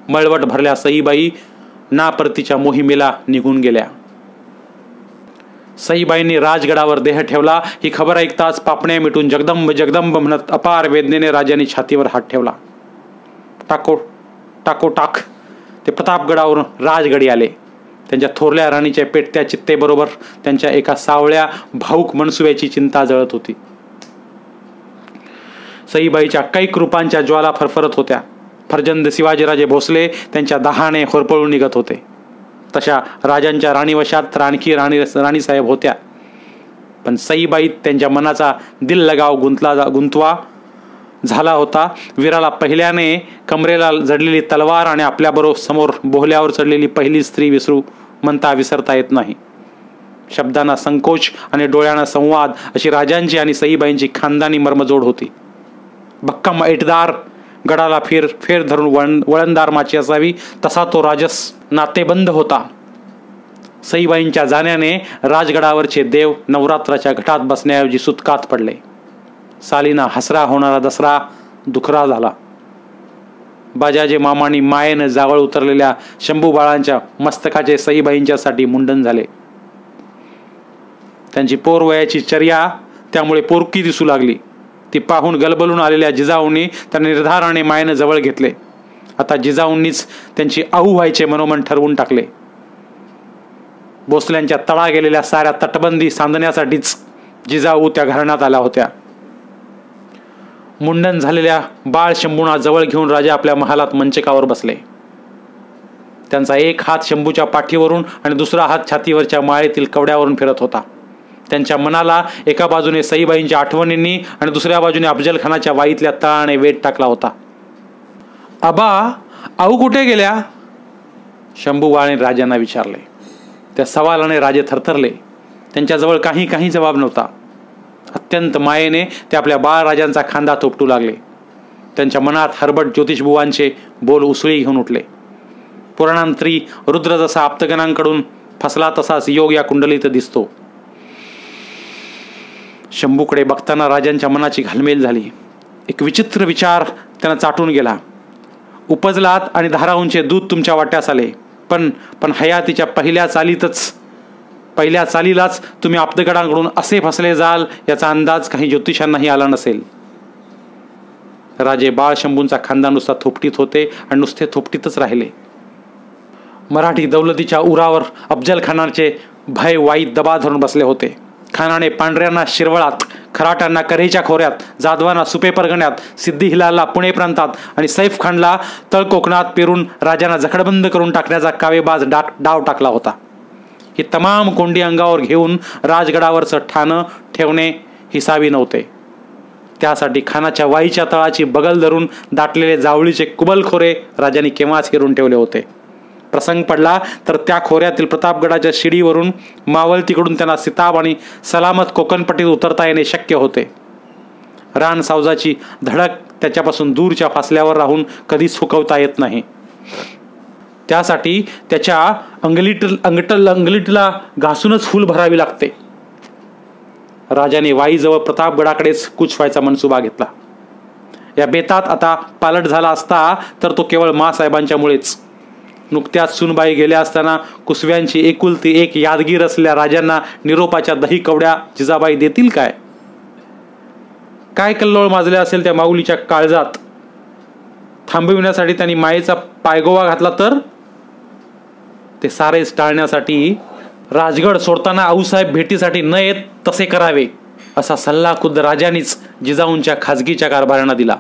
मळवट भरल्या सईबाई नापरतीच्या मोहिमेला निघून गेल्या. सईबाईंनी राजगडावर देह ठेवला ही खबर ऐकताच पापण्या मिटून जगदंब जगदंब म्हणत अपार वेदनेने राजांनी छातीवर हात ठेवला. टाकोटाक ते प्रतापगडावरून राजगडी आले. त्यांच्या थोरल्या राणीच्या पेटत्या चित्तेबरोबर त्यांच्या एका सावळ्या भाऊक मनसुब्याची चिंता जळत होती. सईबाईच्या कैक रूपांच्या ज्वाला फरफरत होत्या. फर्जंद शिवाजीराजे भोसले त्यांच्या दाहाने होरपळून निघत होते. तशा राजांच्या राणीवशात आणखी राणीसाहेब होत्या. पण सईबाईत त्यांच्या मनाचा दिल लगाव गुंतवा झाला होता. वीराला पहिल्याने कमरेला जडलेली तलवार आणि आपल्याबरोबर समोर बोहल्यावर चढलेली पहिली स्त्री विसरता येत नाही. शब्दांना संकोच आणि डोळ्यांना संवाद अशी राजांची आणि सईबाईंची खानदानी मर्मजोड होती. भक्कम ऐटदार गडाला फेर धरून वळणदार माची असावी तसा तो राजस नातेबंद होता. सईबाईंच्या जाण्याने राजगडावरचे देव नवरात्राच्या घटात बसण्याऐवजी सुतकात पडले. सालीना हसरा होणारा दसरा दुखरा झाला. बाजाजे मामांनी मायेनं जावळ उतरलेल्या शंभूबाळांच्या मस्तकाचे सईबाईंच्यासाठी मुंडन झाले. त्यांची पोरवयाची चर्या त्यामुळे पोरकी दिसू लागली. ती पाहून गलबलून आलेल्या जिजाऊंनी त्यांना निर्धाराने मायेनं जवळ घेतले. आता जिजाऊंनीच त्यांची आऊ व्हायचे मनोमन ठरवून टाकले. भोसल्यांच्या तळा गेलेल्या साऱ्या तटबंदी सांधण्यासाठीच जिजाऊ त्या घराण्यात आल्या होत्या. मुंडन झालेल्या बाळ शंभूना जवळ घेऊन राजा आपल्या महालात मंचकावर बसले. त्यांचा एक हात शंभूच्या पाठीवरून आणि दुसरा हात छातीवरच्या माळेतील कवड्यावरून फिरत होता. त्यांच्या मनाला एका बाजूने सईबाईंच्या आठवणींनी आणि दुसऱ्या बाजूने अफजल खानाच्या वाईतल्या तळाने वेध टाकला होता. आबा आऊ कुठे गेल्या? शंभूबाळाने राजांना विचारले. त्या सवालाने राजे थरथरले. त्यांच्याजवळ काही जबाब नव्हता. अत्यंत मायेने ते आपल्या बाळराजांचा खांदा थोपटू लागले. त्यांच्या मनात हरबट ज्योतिषबुवांचे बोल उसळी घेऊन उठले. पुराणांतरी रुद्र जसा आप्तगणांकडून फसला तसाच योग या कुंडलीत दिसतो. शंभूकडे बघताना राजांच्या मनाची घालमेल झाली. एक विचित्र विचार त्यांना चाटून गेला. उपजलात आणि धाराऊंचे दूध तुमच्या वाट्यास आले, पण हयातीच्या पहिल्या चालीलाच तुम्ही आपदगडांकडून असे फसले जाल याचा अंदाज काही ज्योतिषांनाही आला नसेल. राजे बाळशंभूंचा खानदान नुसता थोपटीत होते आणि नुसते थोपटीतच राहिले. मराठी दौलतीच्या उरावर अफजल खानाचे भय वाईत दबा धरून बसले होते. खानाने पांढऱ्यांना शिरवळात, खराट्यांना कऱ्हेच्या खोऱ्यात, जाधवांना सुपे परगण्यात, सिद्धी हिलालला पुणे प्रांतात आणि सैफ खानला तळकोकणात पेरून राजांना जखडबंद करून टाकण्याचा कावेबाज डाव टाकला होता. ही तमाम कोंडी अंगावर घेऊन राजगडावरचं ठाणं ठेवणे हिसाबी नव्हते. त्यासाठी खानाच्या वाईच्या तळाची बगल धरून दाटलेले जावळीचे कुबलखोरे राजांनी केव्हाच हेरून ठेवले होते. प्रसंग पडला तर त्या खोऱ्यातील प्रतापगडाच्या शिडीवरून मावळतीकडून त्यांना सिताब आणि सलामत कोकणपट्टीत उतरता येणे शक्य होते. रान सावजाची धडक त्याच्यापासून दूरच्या फासल्यावर राहून कधीच हुकवता येत नाही. त्यासाठी त्याच्या अंगलीटला घासूनच फूल भरावी लागते. राजाने वाईजवळ प्रतापगडाकडेच कूच व्हायचा मनसुबा घेतला. या बेतात आता पालट झाला असता तर तो केवळ मासाहेबांच्यामुळेच. नुकत्याच सुनबाई गेल्या असताना कुसव्यांची एकुलती एक यादगीर असलेल्या राजांना निरोपाच्या दही कवड्या जिजाबाई देतील काय? काय कल्लोळ माजले असेल त्या माऊलीच्या काळजात. थांबविण्यासाठी त्यांनी मायेचा पायगोवा घातला तर ते सारेच टाळण्यासाठी राजगड सोडताना आऊसाहेब भेटीसाठी न येत तसे करावे असा सल्ला खुद्द राजांनीच जिजाऊंच्या खाजगीच्या कारभाऱ्यांना दिला.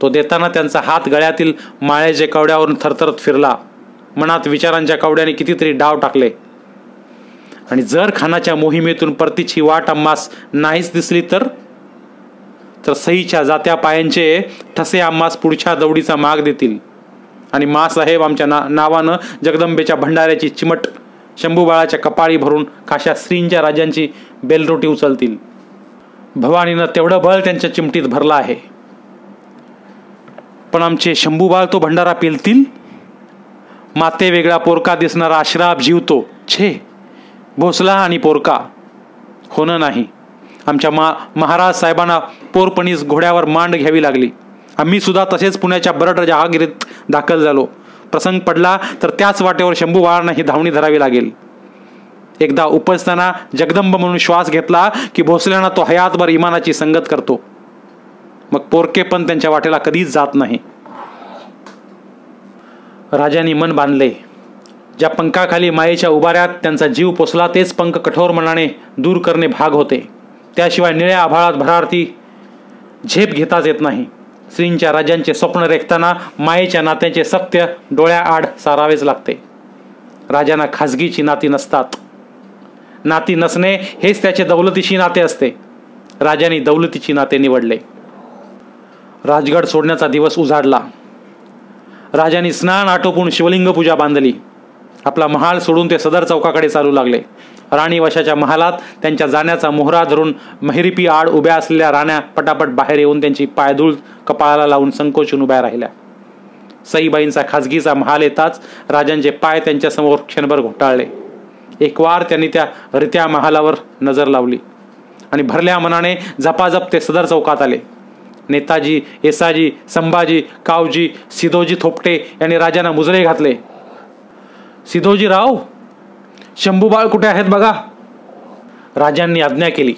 तो देताना त्यांचा हात गळ्यातील माळ्याच्या कवड्यावरून थरथरत फिरला. मनात विचारांच्या कवड्याने कितीतरी डाव टाकले. आणि जर खानाच्या मोहिमेतून परतीची वाट आम्हास नाहीच दिसली तर सईच्या जात्या पायांचे ठसे आम्हास पुढच्या दौडीचा माग देतील आणि मासाहेब आमच्या नावानं जगदंबेच्या भंडाऱ्याची चिमट शंभूबाळाच्या कपाळी भरून काशा श्रींच्या राजांची बेलरोटी उचलतील. भवानीनं तेवढं बळ त्यांच्या चिमटीत भरला आहे. पण आमचे शंभूबाळ तो भंडारा पेलतील? माते वेगळा पोरका दिसणारा अश्राप जीव तो. छे, भोसला आणि पोरका होणं नाही. आमच्या महाराज साहेबांना पोरपणीच घोड्यावर मांड घ्यावी लागली. आम्ही सुद्धा तसेच पुण्याच्या बरड जहागिरीत दाखल झालो. प्रसंग पडला तर त्याच वाटेवर शंभूबाळांना ही धावणी धरावी लागेल. एकदा उपसताना जगदंब म्हणून श्वास घेतला की भोसल्यांना तो हयातभर इमानाची संगत करतो. मग पोरके पण त्यांच्या वाटेला कधीच जात नाही. राजांनी मन बांधले. ज्या पंखाखाली मायेच्या उभाऱ्यात त्यांचा जीव पोचला तेच पंख कठोर मनाने दूर करणे भाग होते. त्याशिवाय निळ्या आभाळात भरारती झेप घेताच येत नाही. श्रींच्या राजांचे स्वप्न रेखताना मायेच्या नात्याचे सत्य डोळ्याआड सारावेच लागते. राजांना खाजगीची नाती नसतात. नाती नसणे हेच त्याचे दौलतीची नाते असते. राजांनी दौलतीची नाते निवडले. राजगड सोडण्याचा दिवस उजाडला. राजांनी स्नान आटोपून शिवलिंग पूजा बांधली. आपला महाल सोडून ते सदर चौकाकडे चालू लागले. राणी वशाच्या महालात त्यांच्या जाण्याचा मोहरा धरून महिरिपी आड उभ्या असलेल्या राण्या पटापट बाहेर येऊन त्यांची पायधूळ कपाळाला लावून संकोचून उभ्या राहिल्या. सईबाईंचा खाजगीचा महाल येताच राजांचे पाय त्यांच्या समोर क्षणभर घोटाळले. एक वार त्यांनी त्या रित्या महालावर नजर लावली आणि भरल्या मनाने झपाझप ते सदर चौकात आले. नेताजी, येसाजी, संभाजी, कावजी, सिधोजी थोपटे यांनी राजांना मुजरे घातले. सिधोजीराव, शंभूबाळ कुठे आहेत बघा. राजांनी आज्ञा केली.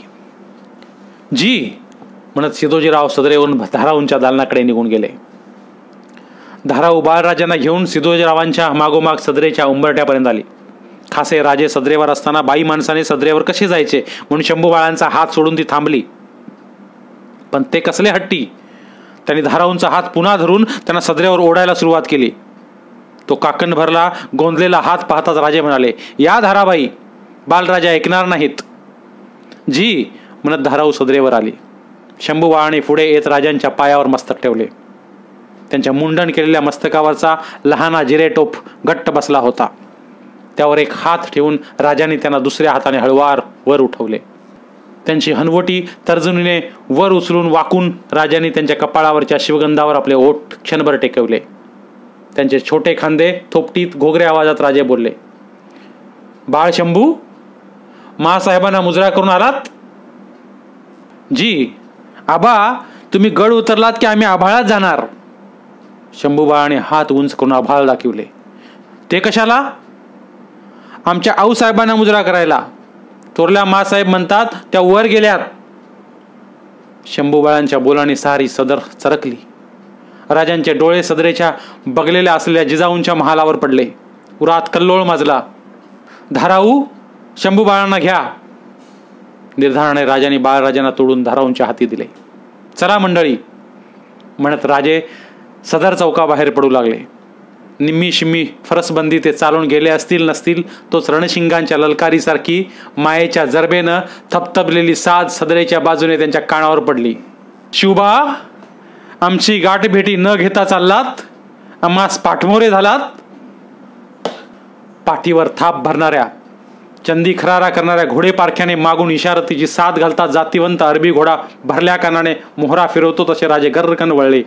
जी म्हणत सिधोजीराव सदरेवरून धाराऊंच्या दालनाकडे निघून गेले. धाराऊ बाळराजांना घेऊन सिधोजीरावांच्या मागोमाग सदरेच्या उंबरट्यापर्यंत आली. खासे राजे सदरेवर असताना बाई माणसाने सदरेवर कसे जायचे म्हणून शंभूबाळांचा हात सोडून ती थांबली. पण ते कसले हट्टी. त्यांनी धाराऊंचा हात पुन्हा धरून त्यांना सदरेवर ओढायला सुरुवात केली. तो काकण भरला गोंधलेला हात पाहताच राजे म्हणाले, या धाराबाई, बालराजा ऐकणार नाहीत. जी म्हणत धाराऊ सदरेवर आली. शंभूबाळाने पुढे येत राजांच्या पायावर मस्तक ठेवले. त्यांच्या मुंडन केलेल्या मस्तकावरचा लहाना जिरेटोप घट्ट बसला होता. त्यावर एक हात ठेवून राजांनी त्यांना दुसऱ्या हाताने हळवार वर उठवले. त्यांची हनवटी तर्जनीने वर उचलून वाकून राजांनी त्यांच्या कपाळावरच्या शिवगंधावर आपले ओठ क्षणभर टेकवले. त्यांचे छोटे खांदे थोपटीत घोगऱ्या आवाजात राजे बोलले, बाळ शंभू, मासाहेबांना मुजरा करून आलात? जी आबा, तुम्ही गड उतरलात की आम्ही आभाळात जाणार. शंभूबाळाने हात उंच करून आभाळ दाखवले. ते कशाला? आमच्या आऊसाहेबांना मुजरा करायला. थोरल्या मासाहेब म्हणतात त्या वर गेल्यात. शंभूबाळांच्या बोलाने सारी सदर चरकली. राजांचे डोळे सदरेच्या बगलेल्या असलेल्या जिजाऊंच्या महालावर पडले. उरात कल्लोळ माजला. धाराऊ, शंभूबाळांना घ्या. निर्धाराने राजाने बाळराजांना तोडून धाराऊंच्या हाती दिले. चला मंडळी म्हणत राजे सदर चौकाबाहेर पडू लागले. निम्मी शिम्मी फरसबंदी ते चालून गेले असतील नसतील, तोच रणशिंगांच्या ललकारीसारखी मायेच्या जरबेनं थपथपलेली साज सदरेच्या बाजूने त्यांच्या कानावर पडली. शिवबा, आमची गाठ भेटी न घेता चाललात, आम्हास पाठमोरे झालात. पाठीवर थाप भरणाऱ्या चंदी खरारा करणाऱ्या घोडे पारख्याने मागून इशारतीची साथ घालता जातीवंत अरबी घोडा भरल्या कानाने मोहरा फिरवतो तसे राजे गर्रकन वळले.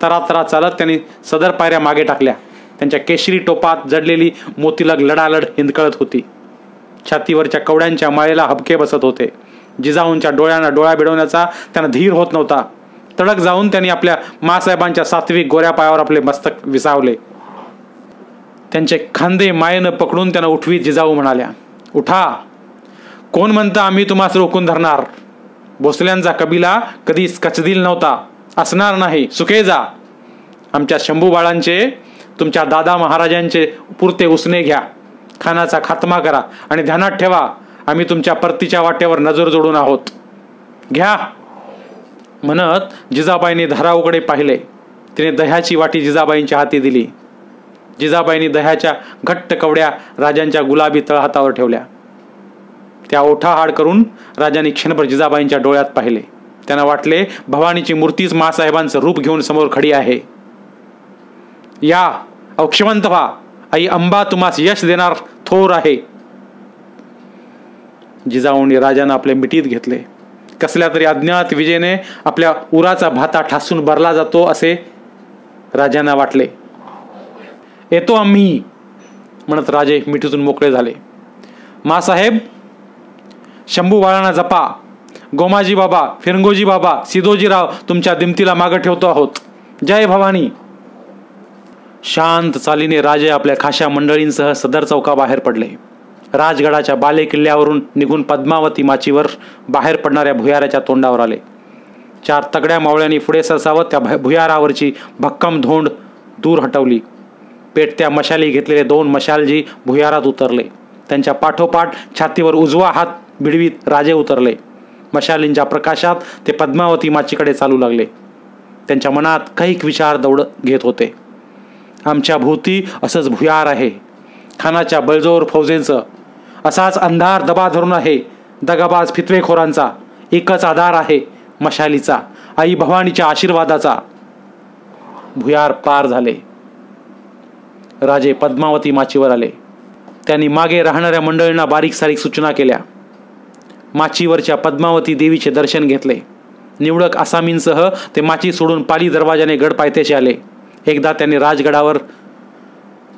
तरातरा चालत त्यांनी सदर पायऱ्या मागे टाकल्या. त्यांच्या केशरी टोपात जडलेली मोतीलग लडालड हिंदकळत होती. छातीवरच्या कवड्यांच्या माळेला हबके बसत होते. जिजाऊंच्या डोळ्यांना डोळा भिडवण्याचा त्यांना धीर होत नव्हता. तडक जाऊन त्यांनी आपल्या मासाहेबांच्या सात्विक गोऱ्या पायावर आपले मस्तक विसावले. त्यांचे खांदे मायेनं पकडून त्यांना उठवीत जिजाऊ म्हणाल्या, उठा. कोण म्हणतं आम्ही तुम्हास रोखून धरणार? भोसल्यांचा कबिला कधीच कचदिल नव्हता, असणार नाही. सुखे जा. आमच्या शंभूबाळांचे, तुमच्या दादा महाराजांचे पुरते उसने घ्या. खानाचा खात्मा करा आणि ध्यानात ठेवा, आम्ही तुमच्या परतीच्या वाटेवर नजर जोडून आहोत. घ्या. म्हणत जिजाबाईंनी धाराऊकडे पाहिले. तिने दह्याची वाटी जिजाबाईंच्या हाती दिली. जिजाबाईंनी दह्याच्या घट्ट कवड्या राजांच्या गुलाबी तळहातावर ठेवल्या. त्या ओठाहाड करून राजांनी क्षणभर जिजाबाईंच्या डोळ्यात पाहिले. त्यांना वाटले भवानीची मूर्तीच मासाहेबांचं रूप घेऊन समोर खडी आहे. या औक्षवंत व्हा, आई अंबा तुम्हास यश देणार थोर आहे. जिजाऊंनी राजांना आपले मिठीत घेतले. कसल्या तरी अज्ञात विजेने आपल्या उराचा भाता ठासून भरला जातो असे राजांना वाटले. येतो आम्ही म्हणत राजे मिठीतून मोकळे झाले. मासाहेब, शंभूबाळांना जपा. गोमाजी बाबा, फिरंगोजी बाबा, सिदोजीराव तुमच्या दिमतीला मागे ठेवतो आहोत. जय भवानी. शांत चालीने राजे आपल्या खाशा मंडळींसह सदर चौकाबाहेर पडले. राजगडाच्या बाले किल्ल्यावरून निघून पद्मावती माचीवर बाहेर पडणाऱ्या भुयाराच्या तोंडावर आले. 4 तगड्या मावळ्यांनी पुढे सरसावत त्या भुयारावरची भक्कम धोंड दूर हटवली. पेटत्या मशाली घेतलेले 2 मशालजी भुयारात उतरले. त्यांच्या पाठोपाठ छातीवर उजवा हात भिडवीत राजे उतरले. मशालींच्या प्रकाशात ते पद्मावती माचीकडे चालू लागले. त्यांच्या मनात कैक विचार दौडत घेत होते. आमच्या भोवती असंच भुयार आहे. खानाच्या बळजोर फौजेंचं असाच अंधार दबा धरून आहे. दगाबाज फितवेखोरांचा एकच आधार आहे, मशालीचा, आई भवानीच्या आशीर्वादाचा. भुयार पार झाले. राजे पद्मावती माचीवर आले. त्यांनी मागे राहणाऱ्या मंडळींना बारीक सारीक सूचना केल्या. माचीवरच्या पद्मावती देवीचे दर्शन घेतले. निवडक आसामींसह ते माची सोडून पाली दरवाजाने गड पायथ्याशी आले. एकदा त्यांनी राजगडावर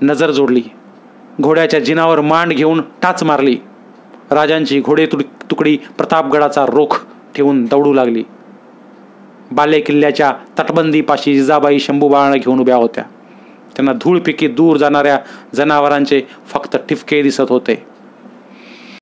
नजर जोडली. घोड्याच्या जिनावर मांड घेऊन टाच मारली. राजांची घोडे तुकडी प्रतापगडाचा रोख ठेवून दौडू लागली. बाले किल्ल्याच्या तटबंदीपाशी जिजाबाई शंभूबाळांना घेऊन उभ्या होत्या. त्यांना धूळ पिकी दूर जाणाऱ्या जनावरांचे फक्त ठिपके दिसत होते.